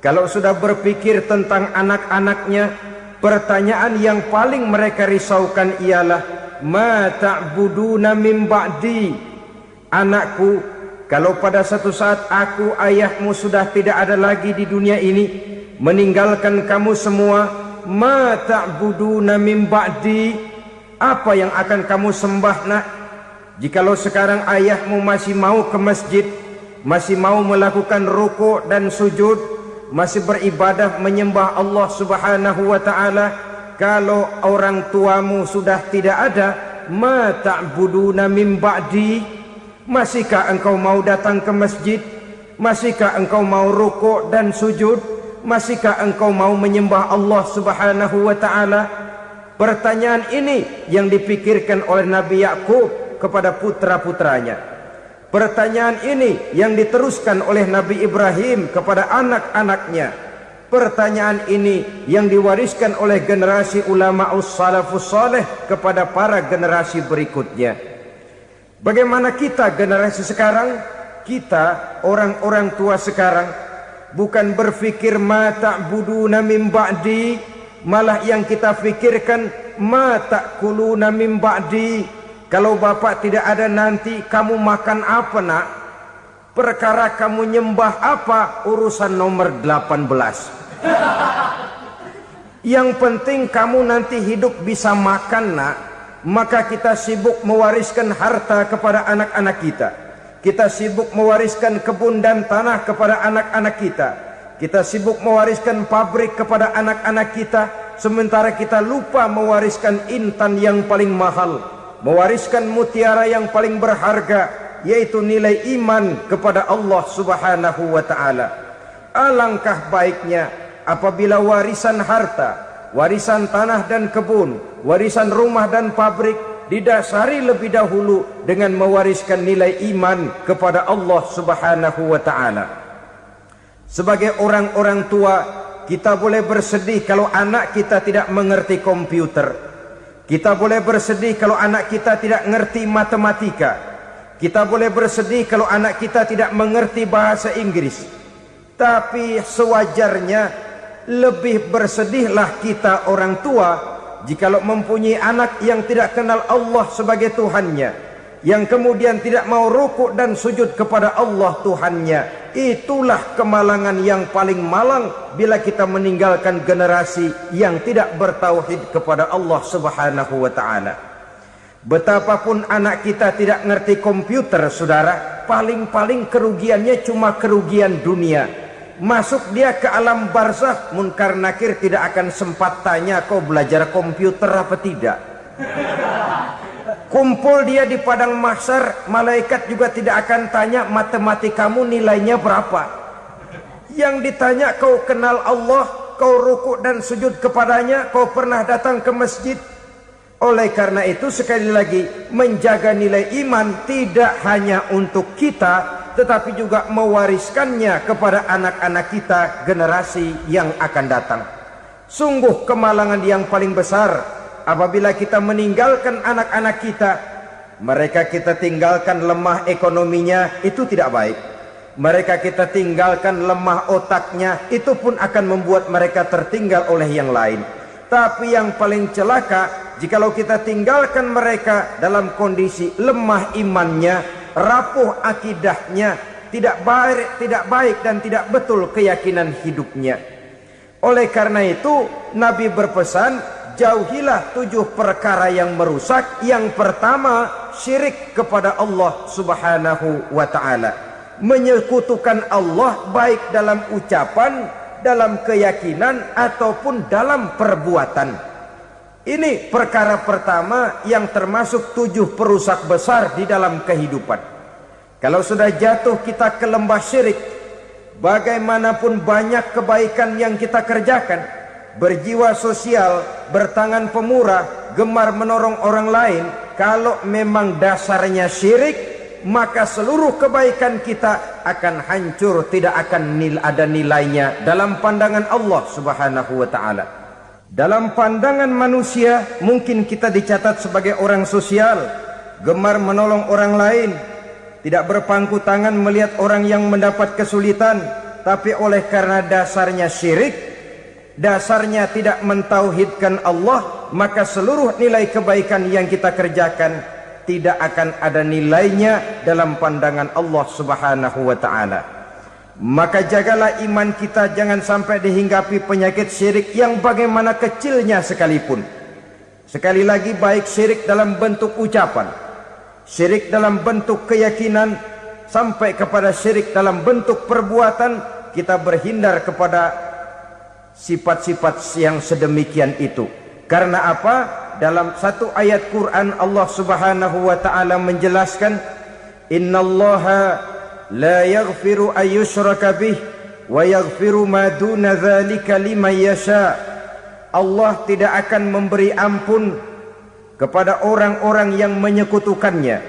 kalau sudah berpikir tentang anak-anaknya, Pertanyaan yang paling mereka risaukan ialah, ma ta'buduna min ba'di? Anakku, kalau pada satu saat aku, ayahmu sudah tidak ada lagi di dunia ini, meninggalkan kamu semua, ma ta'buduna min ba'di? Apa yang akan kamu sembah nak? Jikalau sekarang ayahmu masih mau ke masjid, masih mau melakukan rukuk dan sujud, masih beribadah menyembah Allah Subhanahu wa ta'ala, kalau orang tuamu sudah tidak ada, ma ta'buduna min ba'di? Masihkah engkau mau datang ke masjid? Masihkah engkau mau rukuk dan sujud? Masihkah engkau mau menyembah Allah Subhanahu wa ta'ala? Pertanyaan ini yang dipikirkan oleh Nabi Yakub kepada putra-putranya. Pertanyaan ini yang diteruskan oleh Nabi Ibrahim kepada anak-anaknya. Pertanyaan ini yang diwariskan oleh generasi ulama salafus saleh kepada para generasi berikutnya. Bagaimana kita generasi sekarang? Kita orang-orang tua sekarang bukan berfikir ma ta'buduna min ba'di, malah yang kita fikirkan ma ta'kuluna min ba'di. Kalau bapak tidak ada nanti kamu makan apa nak? Perkara kamu nyembah apa urusan nomor 18. Yang penting kamu nanti hidup bisa makan nak. Maka kita sibuk mewariskan harta kepada anak-anak kita. Kita sibuk mewariskan kebun dan tanah kepada anak-anak kita. Kita sibuk mewariskan pabrik kepada anak-anak kita, sementara kita lupa mewariskan intan yang paling mahal, mewariskan mutiara yang paling berharga, yaitu nilai iman kepada Allah Subhanahu wa ta'ala. Alangkah baiknya apabila warisan harta, warisan tanah dan kebun, warisan rumah dan pabrik didasari lebih dahulu dengan mewariskan nilai iman kepada Allah Subhanahu wa ta'ala. Sebagai orang-orang tua, kita boleh bersedih kalau anak kita tidak mengerti komputer. Kita boleh bersedih kalau anak kita tidak mengerti matematika. Kita boleh bersedih kalau anak kita tidak mengerti bahasa Inggris. Tapi sewajarnya lebih bersedihlah kita orang tua jikalau mempunyai anak yang tidak kenal Allah sebagai Tuhannya, yang kemudian tidak mau rukuk dan sujud kepada Allah Tuhannya. Itulah kemalangan yang paling malang bila kita meninggalkan generasi yang tidak bertauhid kepada Allah Subhanahu wa ta'ala. Betapapun anak kita tidak ngerti komputer, saudara, paling-paling kerugiannya cuma kerugian dunia. Masuk dia ke alam barzakh, munkar nakir tidak akan sempat tanya kau belajar komputer apa tidak. Kumpul dia di padang mahsyar, malaikat juga tidak akan tanya matematikamu nilainya berapa. Yang ditanya kau kenal Allah, kau rukuk dan sujud kepadanya, kau pernah datang ke masjid. Oleh karena itu sekali lagi, menjaga nilai iman tidak hanya untuk kita, tetapi juga mewariskannya kepada anak-anak kita generasi yang akan datang. Sungguh kemalangan yang paling besar apabila kita meninggalkan anak-anak kita. Mereka kita tinggalkan lemah ekonominya, itu tidak baik. Mereka kita tinggalkan lemah otaknya, itu pun akan membuat mereka tertinggal oleh yang lain. Tapi yang paling celaka jikalau kita tinggalkan mereka dalam kondisi lemah imannya, rapuh akidahnya, tidak baik dan tidak betul keyakinan hidupnya. Oleh karena itu Nabi berpesan, jauhilah 7 perkara yang merusak. Yang pertama, syirik kepada Allah Subhanahu wa ta'ala. Menyekutukan Allah baik dalam ucapan, dalam keyakinan ataupun dalam perbuatan. Ini perkara pertama yang termasuk 7 perusak besar di dalam kehidupan. Kalau sudah jatuh kita ke lembah syirik, bagaimanapun banyak kebaikan yang kita kerjakan, berjiwa sosial, bertangan pemurah, gemar menolong orang lain, kalau memang dasarnya syirik, maka seluruh kebaikan kita akan hancur, tidak akan ada nilainya dalam pandangan Allah Subhanahu wa ta'ala. Dalam pandangan manusia mungkin kita dicatat sebagai orang sosial, gemar menolong orang lain, tidak berpangku tangan melihat orang yang mendapat kesulitan. Tapi oleh karena dasarnya syirik, dasarnya tidak mentauhidkan Allah, maka seluruh nilai kebaikan yang kita kerjakan tidak akan ada nilainya dalam pandangan Allah Subhanahu wa taala. Maka jagalah iman kita jangan sampai dihinggapi penyakit syirik yang bagaimana kecilnya sekalipun. Sekali lagi, baik syirik dalam bentuk ucapan, syirik dalam bentuk keyakinan, sampai kepada syirik dalam bentuk perbuatan, kita berhindar kepada sifat-sifat yang sedemikian itu. Karena apa? Dalam satu ayat Quran Allah Subhanahu wa taala menjelaskan, innallaha la yaghfiru ayyushraka bih wa yaghfiru ma duna dzalika liman yasha. Allah tidak akan memberi ampun kepada orang-orang yang menyekutukannya,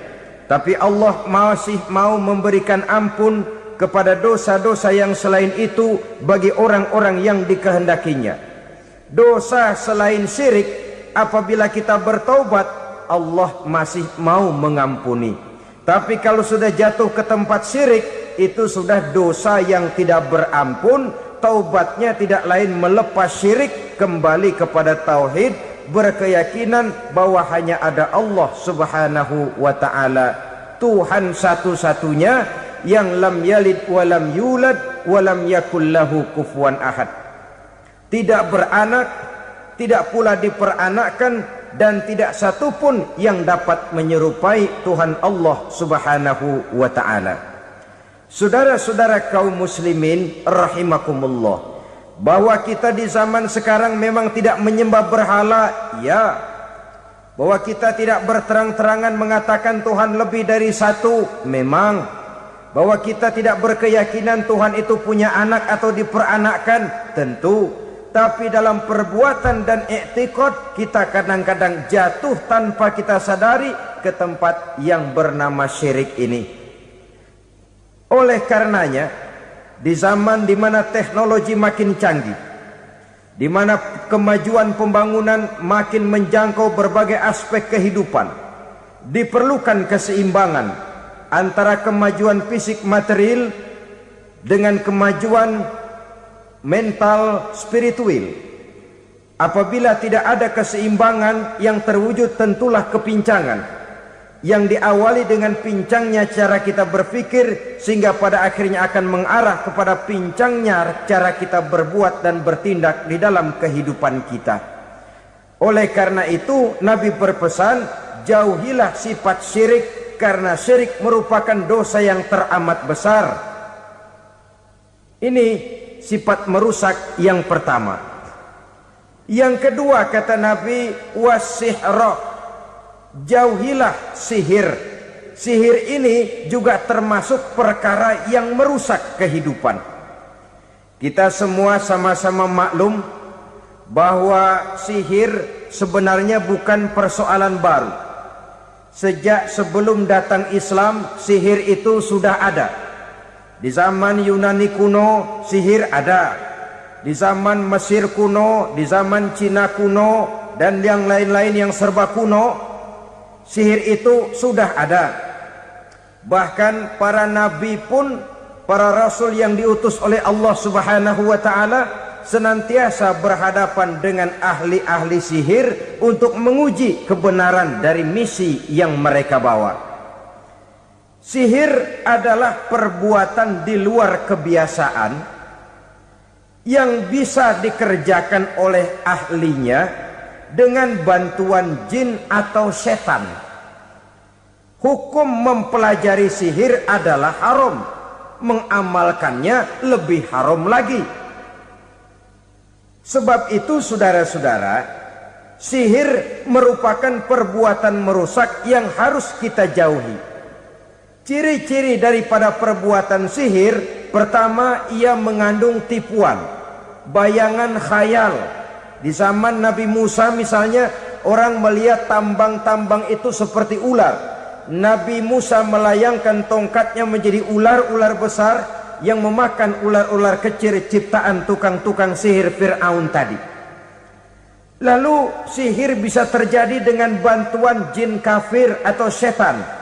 tapi Allah masih mau memberikan ampun kepada dosa-dosa yang selain itu bagi orang-orang yang dikehendakinya. Dosa selain syirik, apabila kita bertaubat, Allah masih mau mengampuni. Tapi kalau sudah jatuh ke tempat syirik, itu sudah dosa yang tidak berampun. Taubatnya tidak lain melepas syirik, kembali kepada tauhid, berkeyakinan bahwa hanya ada Allah Subhanahu wa taala, Tuhan satu-satunya yang lam yalid wa lam yulad wa lam yakul lahu kufuwan ahad. Tidak beranak, tidak pula diperanakkan, dan tidak satupun yang dapat menyerupai Tuhan Allah Subhanahu wa taala. Saudara-saudara kaum muslimin rahimakumullah, bahwa kita di zaman sekarang memang tidak menyembah berhala, ya. Bahwa kita tidak berterang-terangan mengatakan Tuhan lebih dari satu, memang. Bahwa kita tidak berkeyakinan Tuhan itu punya anak atau diperanakkan, tentu. Tapi dalam perbuatan dan i'tiqad, kita kadang-kadang jatuh tanpa kita sadari ke tempat yang bernama syirik ini. Oleh karenanya, di zaman di mana teknologi makin canggih, di mana kemajuan pembangunan makin menjangkau berbagai aspek kehidupan, diperlukan keseimbangan antara kemajuan fisik material dengan kemajuan mental spiritual. Apabila tidak ada keseimbangan, yang terwujud tentulah kepincangan, yang diawali dengan pincangnya cara kita berpikir, sehingga pada akhirnya akan mengarah kepada pincangnya cara kita berbuat dan bertindak di dalam kehidupan kita. Oleh karena itu Nabi berpesan, jauhilah sifat syirik, karena syirik merupakan dosa yang teramat besar. Ini sifat merusak yang pertama. Yang kedua, kata Nabi, wasihra, jauhilah sihir. Sihir ini juga termasuk perkara yang merusak kehidupan. Kita semua sama-sama maklum bahwa sihir sebenarnya bukan persoalan baru. Sejak sebelum datang Islam, sihir itu sudah ada. Di zaman Yunani kuno, sihir ada. Di zaman Mesir kuno, di zaman Cina kuno, dan yang lain-lain yang serba kuno, sihir itu sudah ada. Bahkan para nabi pun, para rasul yang diutus oleh Allah Subhanahu wa taala, senantiasa berhadapan dengan ahli-ahli sihir untuk menguji kebenaran dari misi yang mereka bawa. Sihir adalah perbuatan di luar kebiasaan yang bisa dikerjakan oleh ahlinya dengan bantuan jin atau setan. Hukum mempelajari sihir adalah haram, mengamalkannya lebih haram lagi. Sebab itu saudara-saudara, sihir merupakan perbuatan merusak yang harus kita jauhi. Ciri-ciri daripada perbuatan sihir, pertama, ia mengandung tipuan, bayangan khayal. Di zaman Nabi Musa misalnya, orang melihat tambang-tambang itu seperti ular. Nabi Musa melayangkan tongkatnya menjadi ular-ular besar yang memakan ular-ular kecil ciptaan tukang-tukang sihir Fir'aun tadi. Lalu sihir bisa terjadi dengan bantuan jin kafir atau setan.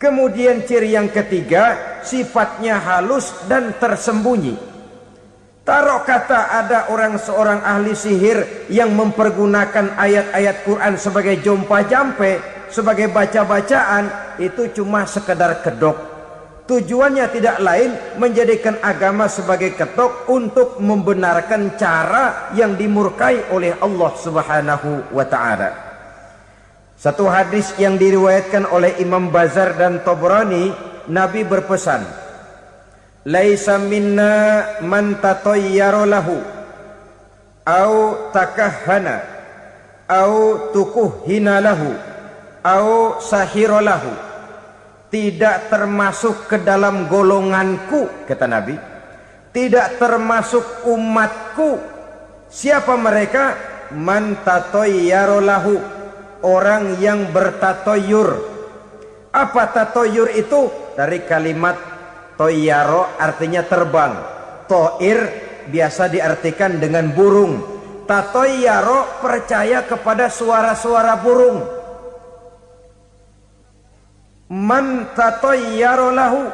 Kemudian ciri yang ketiga, sifatnya halus dan tersembunyi. Taruh kata ada seorang ahli sihir yang mempergunakan ayat-ayat Quran sebagai jompa-jampe, sebagai baca-bacaan, itu cuma sekedar kedok. Tujuannya tidak lain menjadikan agama sebagai ketok untuk membenarkan cara yang dimurkai oleh Allah Subhanahu wa ta'ala. Satu hadis yang diriwayatkan oleh Imam Bazar dan Tabrani, Nabi berpesan, "Laisa minna man tatayyara lahu au takahhana au tukuhhina lahu au sahira lahu." Tidak termasuk ke dalam golonganku, kata Nabi. Tidak termasuk umatku. Siapa mereka? Man tatayyara lahu, orang yang bertatoyur. Apa tatoyur itu? Dari kalimat toyaro, artinya terbang. Toir biasa diartikan dengan burung. Tatoyaro percaya kepada suara-suara burung. Man tatayyara lahu,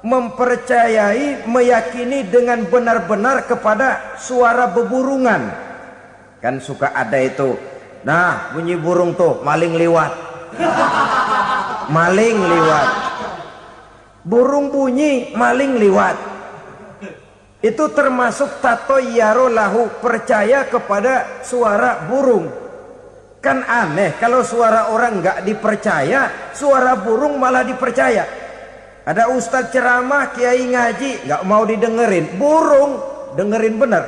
mempercayai, meyakini dengan benar-benar kepada suara beburungan. Kan suka ada itu, nah bunyi burung tuh, maling liwat. Maling liwat. Burung bunyi, maling liwat. Itu termasuk tatayyara lahu, percaya kepada suara burung. Kan aneh kalau suara orang nggak dipercaya, suara burung malah dipercaya. Ada ustadz ceramah, kiai ngaji, nggak mau didengerin, burung dengerin bener.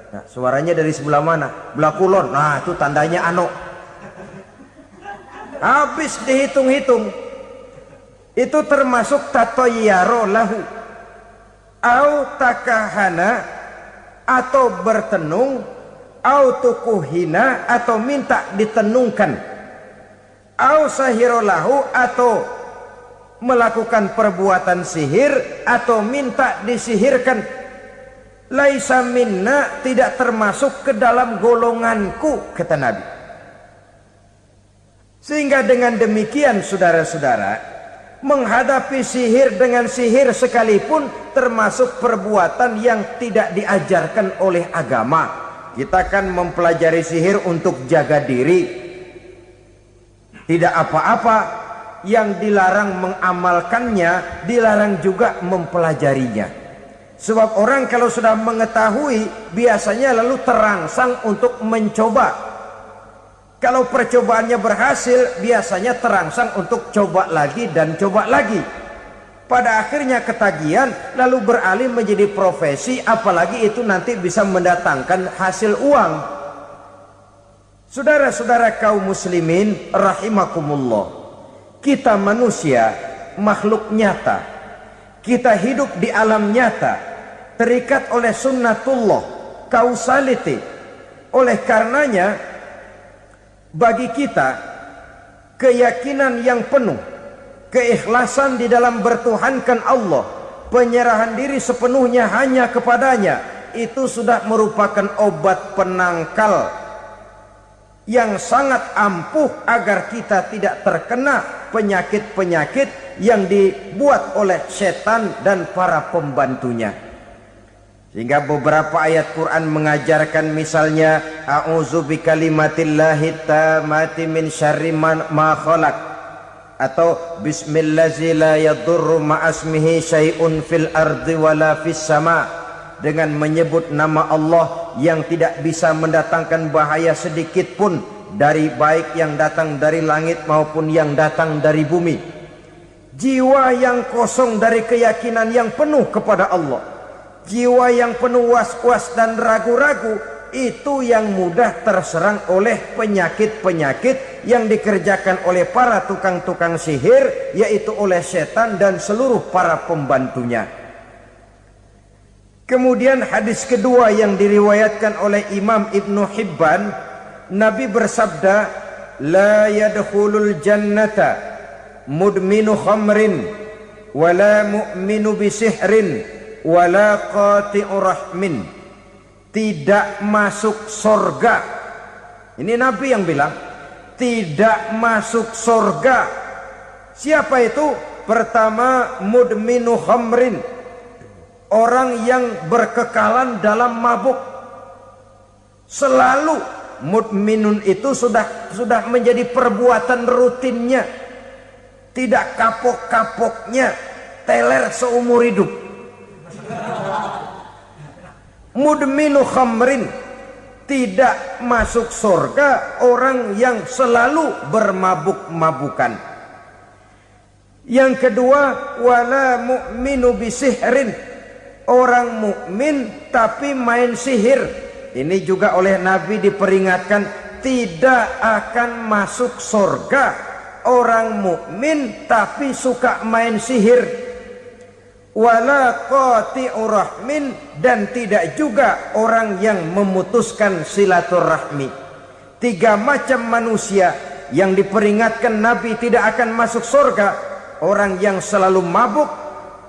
Nah, suaranya dari sebelah mana? Belah kulon. Nah, itu tandanya ano. Habis dihitung-hitung, itu termasuk tatayyara lahu. Au takahana, atau bertenung, au tukuhina, atau minta ditenungkan, au sahirolahu, atau melakukan perbuatan sihir, atau minta disihirkan. Laisa minna, tidak termasuk ke dalam golonganku, kata Nabi. Sehingga dengan demikian saudara-saudara, menghadapi sihir dengan sihir sekalipun termasuk perbuatan yang tidak diajarkan oleh agama. Kita kan mempelajari sihir untuk jaga diri, tidak apa-apa. Yang dilarang mengamalkannya, dilarang juga mempelajarinya. Sebab orang kalau sudah mengetahui, biasanya lalu terangsang untuk mencoba. Kalau percobaannya berhasil, biasanya terangsang untuk coba lagi dan coba lagi. Pada akhirnya ketagihan, lalu beralih menjadi profesi, apalagi itu nanti bisa mendatangkan hasil uang. Saudara-saudara kaum muslimin rahimakumullah, kita manusia makhluk nyata, kita hidup di alam nyata, terikat oleh sunnatullah, causality. Oleh karenanya bagi kita keyakinan yang penuh, keikhlasan di dalam bertuhankan Allah, penyerahan diri sepenuhnya hanya kepadanya, itu sudah merupakan obat penangkal yang sangat ampuh agar kita tidak terkena penyakit-penyakit yang dibuat oleh setan dan para pembantunya. Sehingga beberapa ayat Quran mengajarkan, misalnya a'udzu bikalimatillahi tammati min syarri ma khalaq, atau bismillazi la yadurru ma'asmihi syai'un fil ardi wala fis sama, dengan menyebut nama Allah yang tidak bisa mendatangkan bahaya sedikit pun, dari baik yang datang dari langit maupun yang datang dari bumi. Jiwa yang kosong dari keyakinan yang penuh kepada Allah, jiwa yang penuh was-was dan ragu-ragu, itu yang mudah terserang oleh penyakit-penyakit yang dikerjakan oleh para tukang-tukang sihir, yaitu oleh setan dan seluruh para pembantunya. Kemudian hadis kedua yang diriwayatkan oleh Imam Ibnu Hibban, Nabi bersabda, la yadkhulul jannata mudminu khamrin wala mu'minu bisihrin wala qati'u rahmin. Tidak masuk surga. Ini Nabi yang bilang, tidak masuk surga. Siapa itu? Pertama, mudminu khamrin, orang yang berkekalan dalam mabuk. Selalu mudminun itu sudah menjadi perbuatan rutinnya, tidak kapok-kapoknya, teler seumur hidup. Mudminu khamrin, tidak masuk surga orang yang selalu bermabuk-mabukan. Yang kedua, wala mu'minu bisihrin, orang mukmin tapi main sihir. Ini juga oleh Nabi diperingatkan, tidak akan masuk surga orang mukmin tapi suka main sihir. Wala qati'ur rahmin, dan tidak juga orang yang memutuskan silaturahmi. 3 macam manusia yang diperingatkan Nabi tidak akan masuk surga: orang yang selalu mabuk,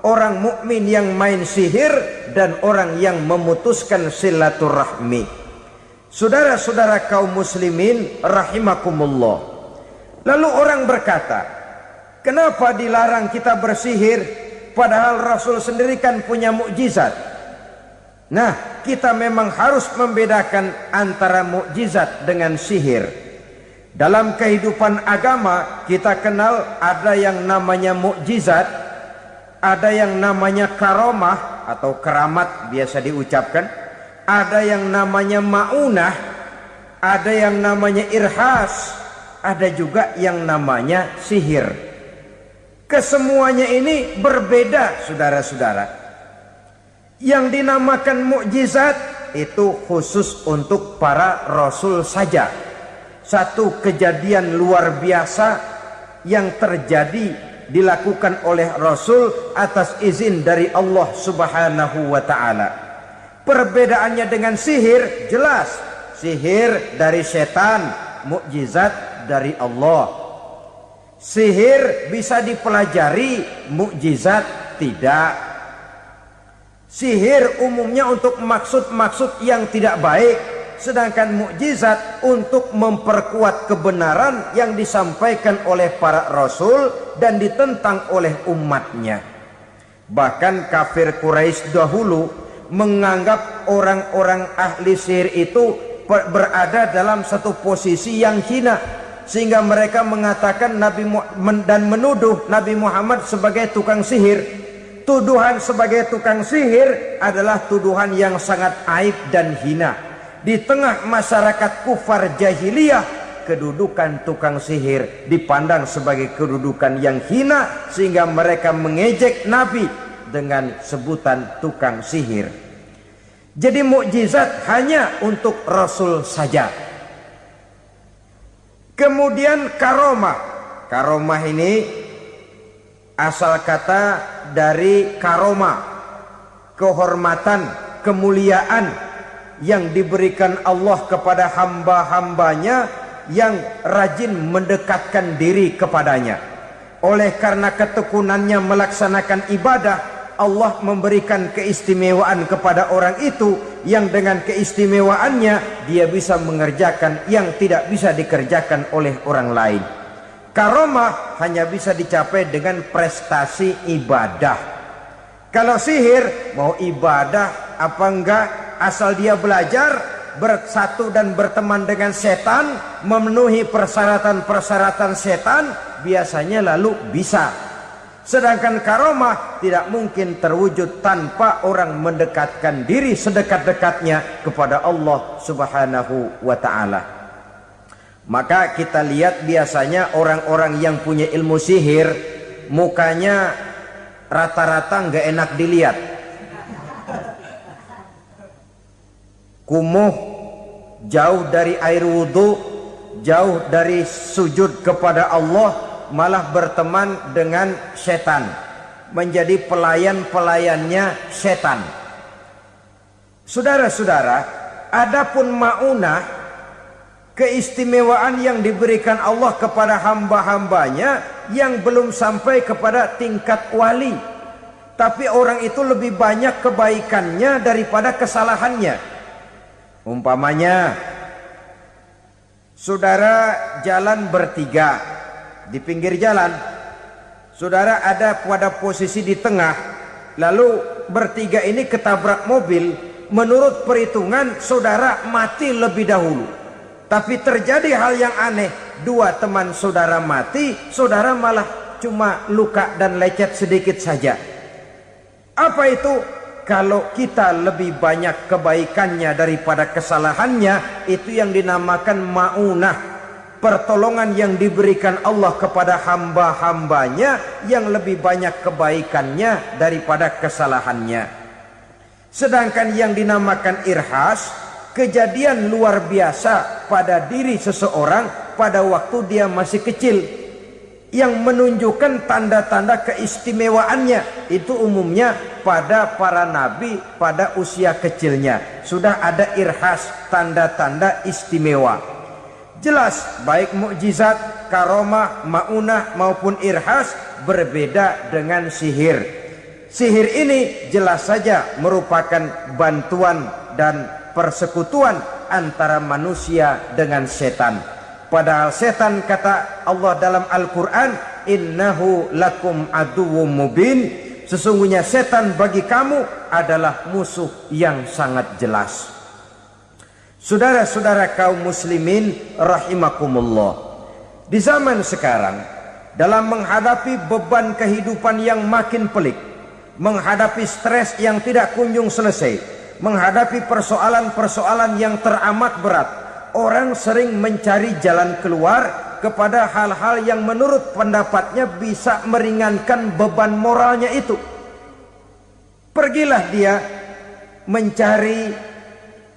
orang mukmin yang main sihir, dan orang yang memutuskan silaturahmi. Saudara-saudara kaum muslimin rahimakumullah. Lalu orang berkata, kenapa dilarang kita bersihir? Padahal Rasul sendiri kan punya mukjizat. Nah, kita memang harus membedakan antara mukjizat dengan sihir. Dalam kehidupan agama kita kenal ada yang namanya mukjizat, ada yang namanya karomah atau keramat biasa diucapkan, ada yang namanya maunah, ada yang namanya irhas, ada juga yang namanya sihir. Kesemuanya ini berbeda, saudara-saudara. Yang dinamakan mukjizat itu khusus untuk para rasul saja. Satu kejadian luar biasa yang terjadi dilakukan oleh rasul atas izin dari Allah Subhanahu wa taala. Perbedaannya dengan sihir jelas. Sihir dari setan, mukjizat dari Allah. Sihir bisa dipelajari, mukjizat tidak. Sihir umumnya untuk maksud-maksud yang tidak baik, sedangkan mukjizat untuk memperkuat kebenaran yang disampaikan oleh para rasul dan ditentang oleh umatnya. Bahkan kafir Quraisy dahulu menganggap orang-orang ahli sihir itu berada dalam satu posisi yang hina, sehingga mereka mengatakan dan menuduh Nabi Muhammad sebagai tukang sihir. Tuduhan sebagai tukang sihir adalah tuduhan yang sangat aib dan hina. Di tengah masyarakat kufar jahiliyah, kedudukan tukang sihir dipandang sebagai kedudukan yang hina, sehingga mereka mengejek Nabi dengan sebutan tukang sihir. Jadi mukjizat hanya untuk Rasul saja. Kemudian karomah. Karomah ini asal kata dari karomah, kehormatan, kemuliaan yang diberikan Allah kepada hamba-hambanya yang rajin mendekatkan diri kepadanya. Oleh karena ketekunannya melaksanakan ibadah, Allah memberikan keistimewaan kepada orang itu, yang dengan keistimewaannya dia bisa mengerjakan yang tidak bisa dikerjakan oleh orang lain. Karomah hanya bisa dicapai dengan prestasi ibadah. Kalau sihir, mau ibadah apa enggak, asal dia belajar, bersatu dan berteman dengan setan, memenuhi persyaratan-persyaratan setan, biasanya lalu bisa. Sedangkan karomah tidak mungkin terwujud tanpa orang mendekatkan diri sedekat-dekatnya kepada Allah Subhanahu wa ta'ala. Maka kita lihat biasanya orang-orang yang punya ilmu sihir, mukanya rata-rata nggak enak dilihat. Kumuh, jauh dari air wudhu, jauh dari sujud kepada Allah, malah berteman dengan setan, menjadi pelayan-pelayannya setan. Saudara-saudara, adapun maunah, keistimewaan yang diberikan Allah kepada hamba-hambanya yang belum sampai kepada tingkat wali, tapi orang itu lebih banyak kebaikannya daripada kesalahannya. Umpamanya, saudara jalan bertiga di pinggir jalan, saudara ada pada posisi di tengah, lalu bertiga ini ketabrak mobil, menurut perhitungan saudara mati lebih dahulu. Tapi terjadi hal yang aneh, dua teman saudara mati, saudara malah cuma luka dan lecet sedikit saja. Apa itu? Kalau kita lebih banyak kebaikannya daripada kesalahannya, itu yang dinamakan ma'unah, pertolongan yang diberikan Allah kepada hamba-hambanya yang lebih banyak kebaikannya daripada kesalahannya. Sedangkan yang dinamakan irhas, kejadian luar biasa pada diri seseorang pada waktu dia masih kecil, yang menunjukkan tanda-tanda keistimewaannya. Itu umumnya pada para nabi pada usia kecilnya sudah ada irhas, tanda-tanda istimewa. Jelas baik mukjizat, karomah, maunah maupun irhas berbeda dengan sihir. Sihir ini jelas saja merupakan bantuan dan persekutuan antara manusia dengan setan. Padahal setan, kata Allah dalam Al-Quran, innahu lakum aduwwum mubin, sesungguhnya setan bagi kamu adalah musuh yang sangat jelas. Saudara-saudara kaum muslimin rahimakumullah, di zaman sekarang dalam menghadapi beban kehidupan yang makin pelik, menghadapi stres yang tidak kunjung selesai, menghadapi persoalan-persoalan yang teramat berat, orang sering mencari jalan keluar kepada hal-hal yang menurut pendapatnya bisa meringankan beban moralnya itu. Pergilah dia mencari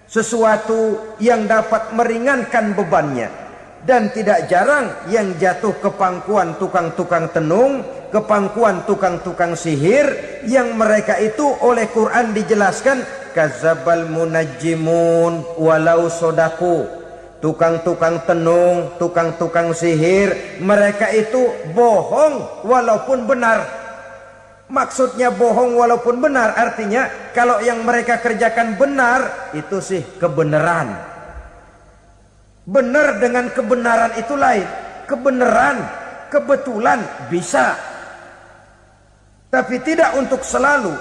sesuatu yang dapat meringankan bebannya. Dan tidak jarang yang jatuh ke pangkuan tukang-tukang tenung, ke pangkuan tukang-tukang sihir, yang mereka itu oleh Quran dijelaskan kazabal munajjimun walau sodaku. Tukang-tukang tenung, tukang-tukang sihir, mereka itu bohong walaupun benar. Maksudnya bohong walaupun benar, artinya kalau yang mereka kerjakan benar, itu sih kebenaran. Benar dengan kebenaran itu lain. Kebenaran, kebetulan bisa, tapi tidak untuk selalu.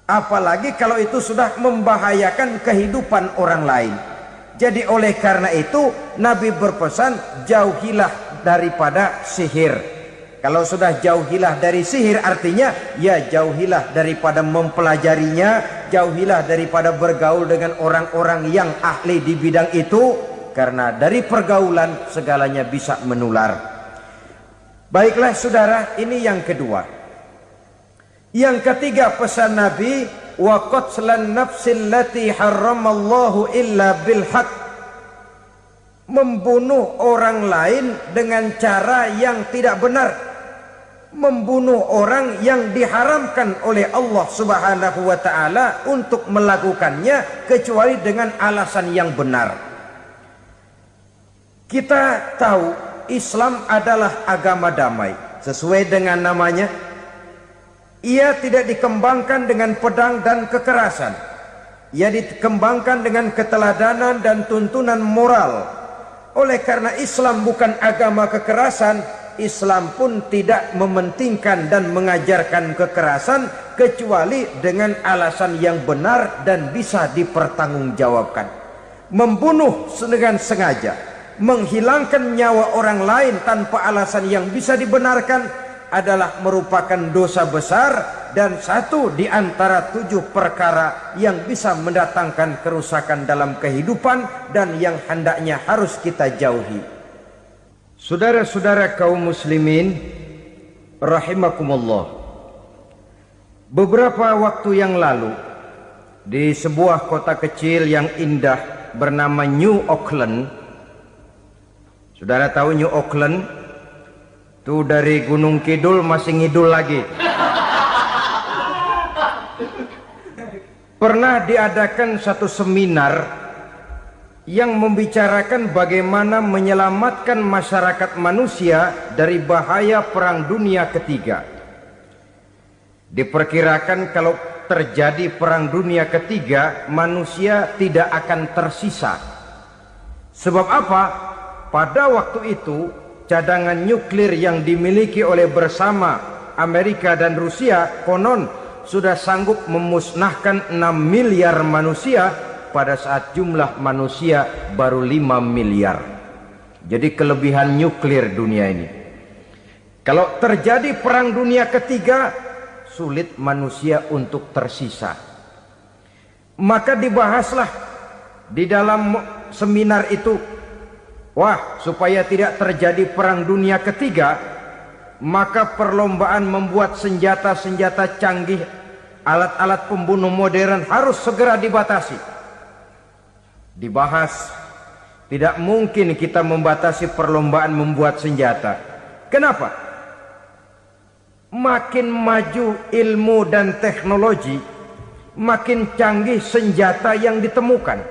Apalagi kalau itu sudah membahayakan kehidupan orang lain. Jadi oleh karena itu Nabi berpesan, jauhilah daripada sihir. Kalau sudah jauhilah dari sihir, artinya ya jauhilah daripada mempelajarinya, jauhilah daripada bergaul dengan orang-orang yang ahli di bidang itu, karena dari pergaulan segalanya bisa menular. Baiklah saudara, ini yang kedua. Yang ketiga pesan Nabi, wa qatlan nafsil lati harramallahu illa bil haq, membunuh orang lain dengan cara yang tidak benar, membunuh orang yang diharamkan oleh Allah Subhanahu wa taala untuk melakukannya kecuali dengan alasan yang benar. Kita tahu Islam adalah agama damai, sesuai dengan namanya. Ia tidak dikembangkan dengan pedang dan kekerasan. Ia dikembangkan dengan keteladanan dan tuntunan moral. Oleh karena Islam bukan agama kekerasan, Islam pun tidak mementingkan dan mengajarkan kekerasan kecuali dengan alasan yang benar dan bisa dipertanggungjawabkan. Membunuh dengan sengaja, menghilangkan nyawa orang lain tanpa alasan yang bisa dibenarkan adalah merupakan dosa besar dan satu di antara 7 perkara yang bisa mendatangkan kerusakan dalam kehidupan dan yang hendaknya harus kita jauhi. Saudara-saudara kaum muslimin rahimakumullah, beberapa waktu yang lalu di sebuah kota kecil yang indah bernama New Auckland. Saudara tahu New Auckland? Itu dari Gunung Kidul masih ngidul lagi. Pernah diadakan satu seminar yang membicarakan bagaimana menyelamatkan masyarakat manusia dari bahaya Perang Dunia Ketiga. Diperkirakan kalau terjadi Perang Dunia Ketiga, manusia tidak akan tersisa. Sebab apa? Pada waktu itu cadangan nuklir yang dimiliki oleh bersama Amerika dan Rusia konon sudah sanggup memusnahkan 6 miliar manusia pada saat jumlah manusia baru 5 miliar. Jadi kelebihan nuklir dunia ini. Kalau terjadi perang dunia ketiga, sulit manusia untuk tersisa. Maka dibahaslah di dalam seminar itu, wah, supaya tidak terjadi perang dunia ketiga, maka perlombaan membuat senjata-senjata canggih, alat-alat pembunuh modern harus segera dibatasi. Dibahas, tidak mungkin kita membatasi perlombaan membuat senjata. Kenapa? Makin maju ilmu dan teknologi, makin canggih senjata yang ditemukan.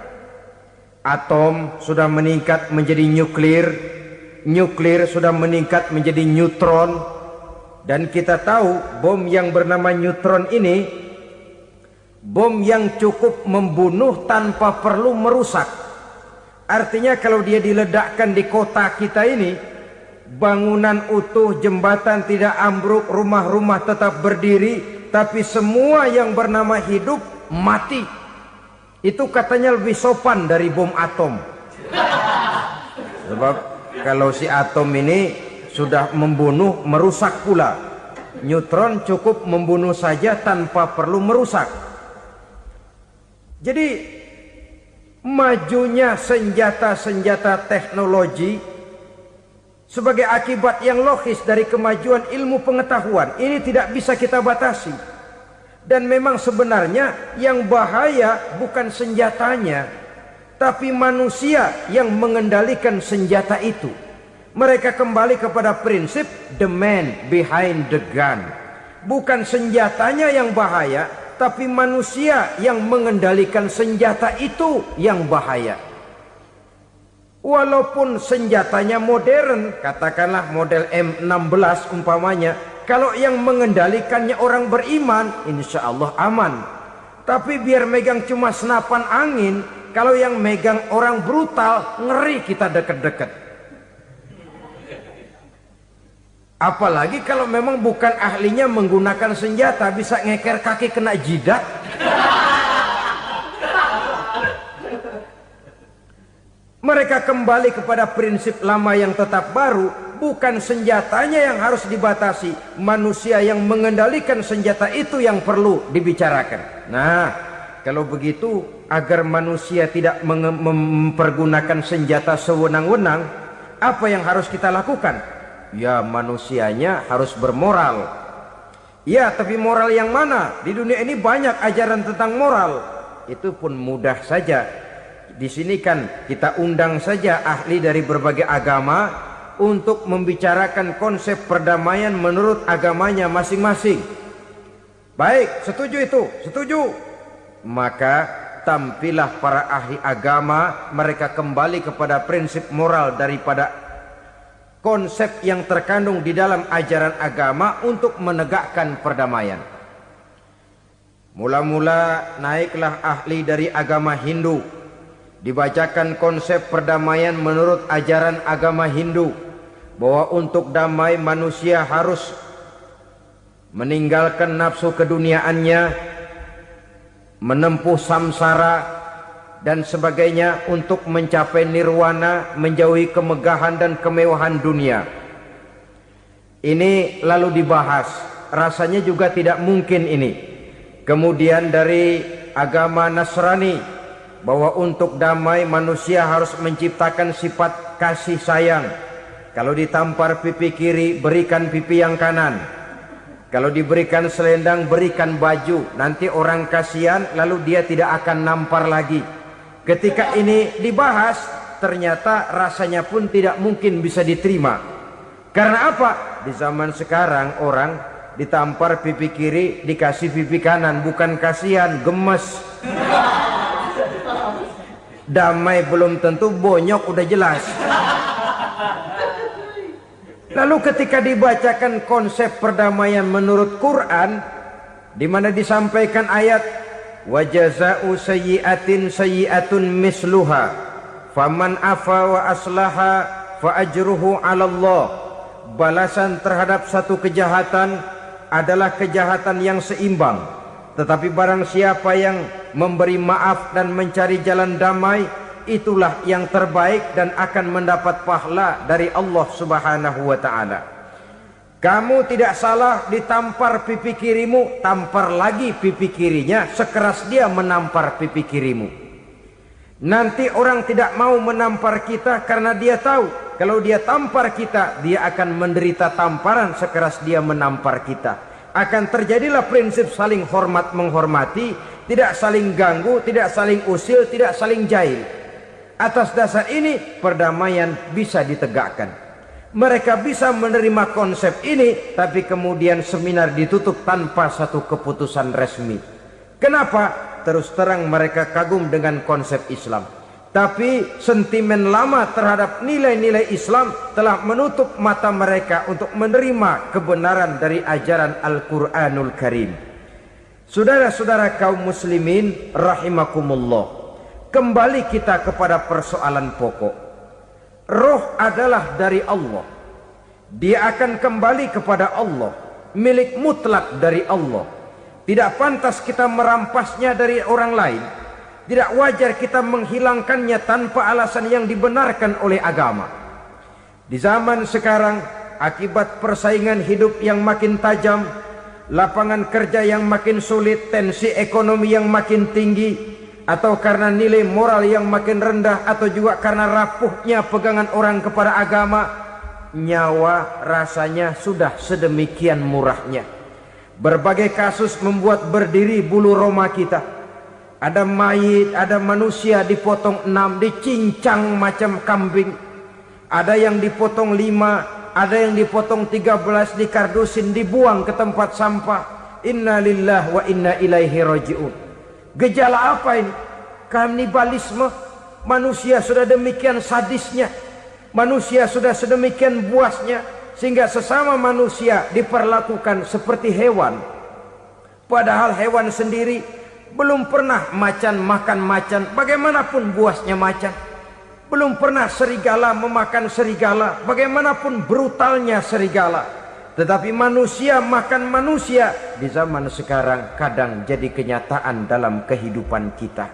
Atom sudah meningkat menjadi nuklir, nuklir sudah meningkat menjadi neutron, dan kita tahu bom yang bernama neutron ini bom yang cukup membunuh tanpa perlu merusak. Artinya kalau dia diledakkan di kota kita ini, bangunan utuh, jembatan tidak ambruk, rumah-rumah tetap berdiri, tapi semua yang bernama hidup mati. Itu katanya lebih sopan dari bom atom. Sebab kalau si atom ini sudah membunuh, merusak pula. Neutron cukup membunuh saja tanpa perlu merusak. Jadi majunya senjata-senjata teknologi sebagai akibat yang logis dari kemajuan ilmu pengetahuan ini tidak bisa kita batasi. Dan memang sebenarnya yang bahaya bukan senjatanya, tapi manusia yang mengendalikan senjata itu. Mereka kembali kepada prinsip the man behind the gun. Bukan senjatanya yang bahaya, tapi manusia yang mengendalikan senjata itu yang bahaya. Walaupun senjatanya modern, katakanlah model M16 umpamanya, kalau yang mengendalikannya orang beriman, insya Allah aman. Tapi biar megang cuma senapan angin, kalau yang megang orang brutal, ngeri kita deket-deket. Apalagi kalau memang bukan ahlinya menggunakan senjata, bisa ngeker kaki kena jidat. Mereka kembali kepada prinsip lama yang tetap baru, bukan senjatanya yang harus dibatasi, manusia yang mengendalikan senjata itu yang perlu dibicarakan. Nah, kalau begitu agar manusia tidak mempergunakan senjata sewenang-wenang, apa yang harus kita lakukan? Ya, manusianya harus bermoral. Ya, tapi moral yang mana? Di dunia ini banyak ajaran tentang moral. Itu pun mudah saja. Di sini kan kita undang saja ahli dari berbagai agama untuk membicarakan konsep perdamaian menurut agamanya masing-masing. Baik, setuju itu, setuju. Maka tampillah para ahli agama, mereka kembali kepada prinsip moral daripada konsep yang terkandung di dalam ajaran agama untuk menegakkan perdamaian. Mula-mula naiklah ahli dari agama Hindu, dibacakan konsep perdamaian menurut ajaran agama Hindu, bahwa untuk damai manusia harus meninggalkan nafsu keduniaannya, menempuh samsara dan sebagainya untuk mencapai nirwana, menjauhi kemegahan dan kemewahan dunia. Ini lalu dibahas, rasanya juga tidak mungkin ini. Kemudian dari agama Nasrani, bahwa untuk damai manusia harus menciptakan sifat kasih sayang. Kalau ditampar pipi kiri, berikan pipi yang kanan. Kalau diberikan selendang, berikan baju. Nanti orang kasihan, lalu dia tidak akan nampar lagi. Ketika ini dibahas, ternyata rasanya pun tidak mungkin bisa diterima. Karena apa? Di zaman sekarang orang ditampar pipi kiri, dikasih pipi kanan. Bukan kasihan, gemes. Damai belum tentu, bonyok udah jelas. Lalu ketika dibacakan konsep perdamaian menurut Quran, di mana disampaikan ayat wa jazaa'u sayyi'atin sayyi'atun misluha faman afa wa aslaha fa ajruhu 'ala Allah. Balasan terhadap satu kejahatan adalah kejahatan yang seimbang. Tetapi barang siapa yang memberi maaf dan mencari jalan damai, itulah yang terbaik dan akan mendapat pahala dari Allah Subhanahu wa taala. Kamu tidak salah ditampar pipi kirimu, tampar lagi pipi kirinya sekeras dia menampar pipi kirimu. Nanti orang tidak mau menampar kita karena dia tahu kalau dia tampar kita, dia akan menderita tamparan sekeras dia menampar kita. Akan terjadilah prinsip saling hormat menghormati, tidak saling ganggu, tidak saling usil, tidak saling jahil. Atas dasar ini perdamaian bisa ditegakkan. Mereka bisa menerima konsep ini, tapi kemudian seminar ditutup tanpa satu keputusan resmi. Kenapa? Terus terang mereka kagum dengan konsep Islam, tapi sentimen lama terhadap nilai-nilai Islam telah menutup mata mereka untuk menerima kebenaran dari ajaran Al-Quranul Karim. Saudara-saudara kaum muslimin rahimakumullah, kembali kita kepada persoalan pokok. Roh adalah dari Allah. Dia akan kembali kepada Allah, milik mutlak dari Allah. Tidak pantas kita merampasnya dari orang lain. Tidak wajar kita menghilangkannya tanpa alasan yang dibenarkan oleh agama. Di zaman sekarang, akibat persaingan hidup yang makin tajam, lapangan kerja yang makin sulit, tensi ekonomi yang makin tinggi, atau karena nilai moral yang makin rendah, atau juga karena rapuhnya pegangan orang kepada agama, nyawa rasanya sudah sedemikian murahnya. Berbagai kasus membuat berdiri bulu roma kita. Ada mayit, ada manusia dipotong 6, dicincang macam kambing. Ada yang dipotong 5, ada yang dipotong 13, dikardusin, dibuang ke tempat sampah. Inna lillahi wa inna ilaihi raji'un. Gejala apa ini? Kanibalisme. Manusia sudah demikian sadisnya, manusia sudah sedemikian buasnya, sehingga sesama manusia diperlakukan seperti hewan. Padahal hewan sendiri belum pernah macan makan macan, bagaimanapun buasnya macan. Belum pernah serigala memakan serigala, bagaimanapun brutalnya serigala. Tetapi manusia makan manusia di zaman sekarang kadang jadi kenyataan dalam kehidupan kita.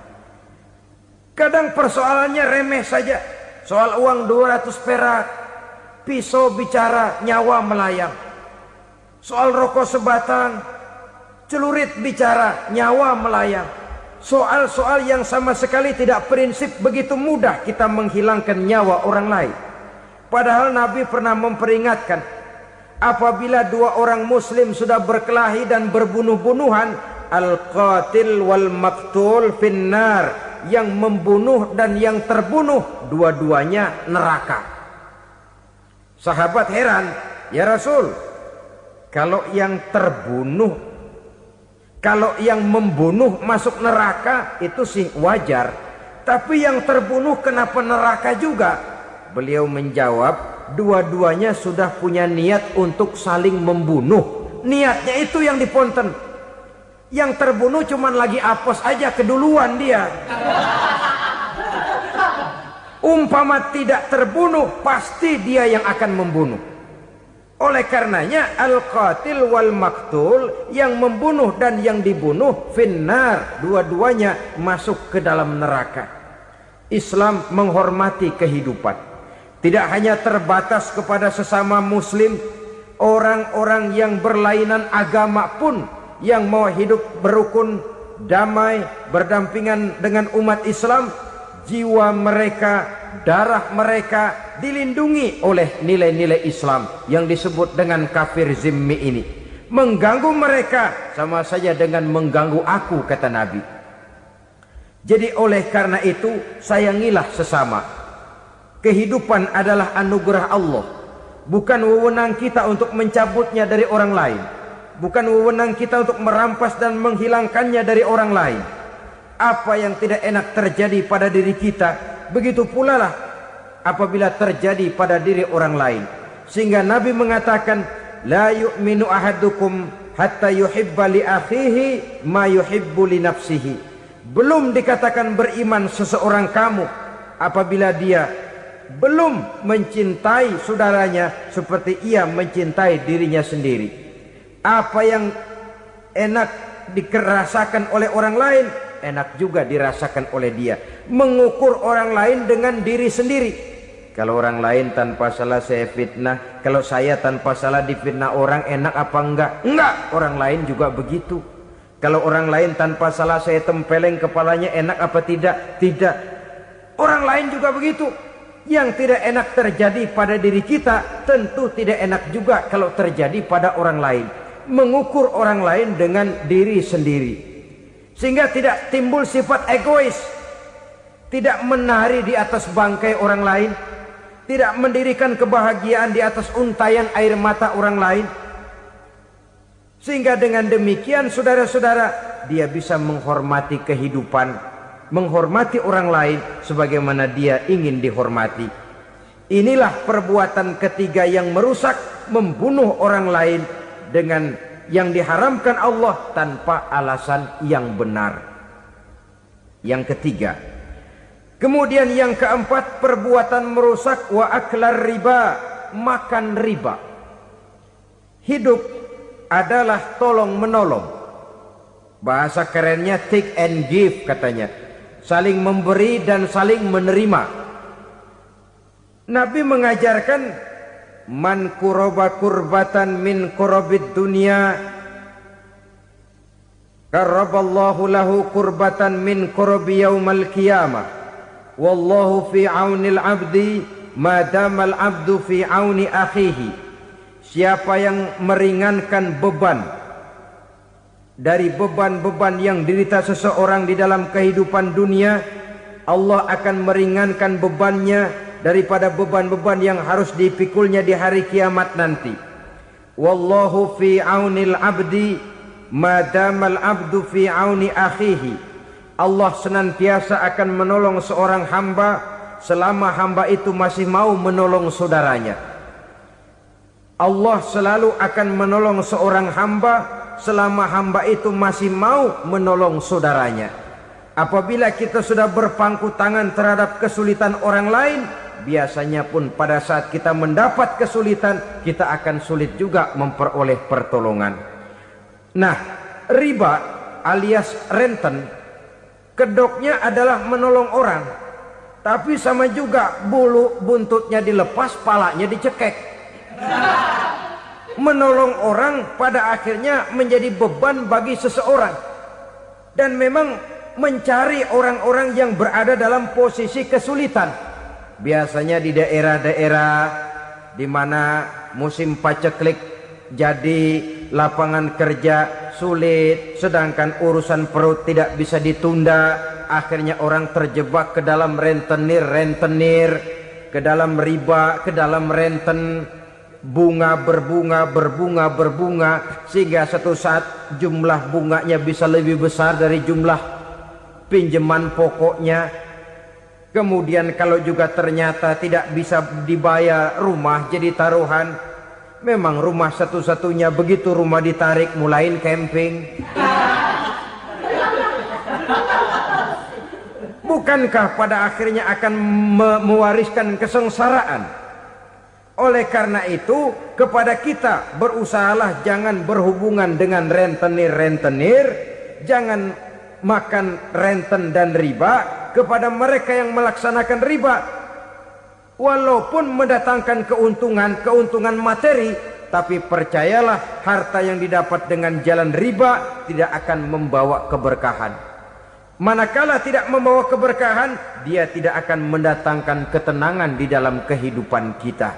Kadang persoalannya remeh saja. Soal uang 200 perak, pisau bicara, nyawa melayang. Soal rokok sebatang, celurit bicara, nyawa melayang. Soal-soal yang sama sekali tidak prinsip, begitu mudah kita menghilangkan nyawa orang lain. Padahal Nabi pernah memperingatkan, apabila dua orang muslim sudah berkelahi dan berbunuh-bunuhan, al-qatil wal maktul finnar, yang membunuh dan yang terbunuh dua-duanya neraka. Sahabat heran, ya Rasul, kalau yang terbunuh, kalau yang membunuh masuk neraka itu sih wajar, tapi yang terbunuh kenapa neraka juga? Beliau menjawab, dua-duanya sudah punya niat untuk saling membunuh. Niatnya itu yang diponten. Yang terbunuh cuman lagi apes aja, keduluan dia. Umpama tidak terbunuh, pasti dia yang akan membunuh. Oleh karenanya al-qatil wal maktul, yang membunuh dan yang dibunuh finnar, dua-duanya masuk ke dalam neraka. Islam menghormati kehidupan. Tidak hanya terbatas kepada sesama muslim, orang-orang yang berlainan agama pun yang mau hidup berukun, damai, berdampingan dengan umat Islam, jiwa mereka, darah mereka dilindungi oleh nilai-nilai Islam yang disebut dengan kafir zimmi ini. Mengganggu mereka sama saja dengan mengganggu aku, kata Nabi. Jadi oleh karena itu, sayangilah sesama. Kehidupan adalah anugerah Allah, bukan wewenang kita untuk mencabutnya dari orang lain. Bukan wewenang kita untuk merampas dan menghilangkannya dari orang lain. Apa yang tidak enak terjadi pada diri kita, begitu pula lah apabila terjadi pada diri orang lain. Sehingga Nabi mengatakan, la yu'minu ahadukum hatta yuhibba li akhihi ma yuhibbu li nafsihi. Belum dikatakan beriman seseorang kamu apabila dia belum mencintai saudaranya seperti ia mencintai dirinya sendiri. Apa yang enak dirasakan oleh orang lain, enak juga dirasakan oleh dia. Mengukur orang lain dengan diri sendiri. Kalau orang lain tanpa salah saya fitnah, kalau saya tanpa salah difitnah orang, enak apa enggak? Enggak, orang lain juga begitu. Kalau orang lain tanpa salah saya tempeleng kepalanya, enak apa tidak? Tidak. Orang lain juga begitu. Yang tidak enak terjadi pada diri kita, tentu tidak enak juga kalau terjadi pada orang lain. Mengukur orang lain dengan diri sendiri, sehingga tidak timbul sifat egois, tidak menari di atas bangkai orang lain, tidak mendirikan kebahagiaan di atas untayan air mata orang lain. Sehingga dengan demikian saudara-saudara, dia bisa menghormati kehidupan, menghormati orang lain sebagaimana dia ingin dihormati. Inilah perbuatan ketiga yang merusak, membunuh orang lain dengan yang diharamkan Allah tanpa alasan yang benar. Yang ketiga. Kemudian yang keempat, perbuatan merusak wa aklar riba, makan riba. Hidup adalah tolong menolong. Bahasa kerennya take and give katanya. Saling memberi dan saling menerima. Nabi mengajarkan man kuraba kurbatan min kurabid dunya karaballahu lahu kurbatan min kurabi yaumal qiyamah wallahu fi aunil abdi madamal abdu fi auni akhihi. Siapa yang meringankan beban dari beban-beban yang dirita seseorang di dalam kehidupan dunia, Allah akan meringankan bebannya daripada beban-beban yang harus dipikulnya di hari kiamat nanti. Wallahu fi aunil abdi madamal abdu fi auni akhihi. Allah senantiasa akan menolong seorang hamba selama hamba itu masih mau menolong saudaranya. Allah selalu akan menolong seorang hamba selama hamba itu masih mau menolong saudaranya. Apabila kita sudah berpangku tangan terhadap kesulitan orang lain, biasanya pun pada saat kita mendapat kesulitan, kita akan sulit juga memperoleh pertolongan. Nah, riba alias renten, kedoknya adalah menolong orang, tapi sama juga bulu buntutnya dilepas, palanya dicekek. Menolong orang pada akhirnya menjadi beban bagi seseorang, dan memang mencari orang-orang yang berada dalam posisi kesulitan. Biasanya di daerah-daerah di mana musim paceklik, jadi lapangan kerja sulit, sedangkan urusan perut tidak bisa ditunda. Akhirnya orang terjebak ke dalam rentenir, ke dalam riba, ke dalam renten. Bunga berbunga, sehingga satu saat jumlah bunganya bisa lebih besar dari jumlah pinjaman pokoknya. Kemudian kalau juga ternyata tidak bisa dibayar, rumah jadi taruhan. Memang rumah satu-satunya, begitu rumah ditarik mulain camping. Bukankah pada akhirnya akan mewariskan kesengsaraan? Oleh karena itu, kepada kita berusahalah jangan berhubungan dengan rentenir, jangan makan renten dan riba. Kepada mereka yang melaksanakan riba, walaupun mendatangkan keuntungan materi, tapi percayalah harta yang didapat dengan jalan riba tidak akan membawa keberkahan. Manakala tidak membawa keberkahan, dia tidak akan mendatangkan ketenangan di dalam kehidupan kita.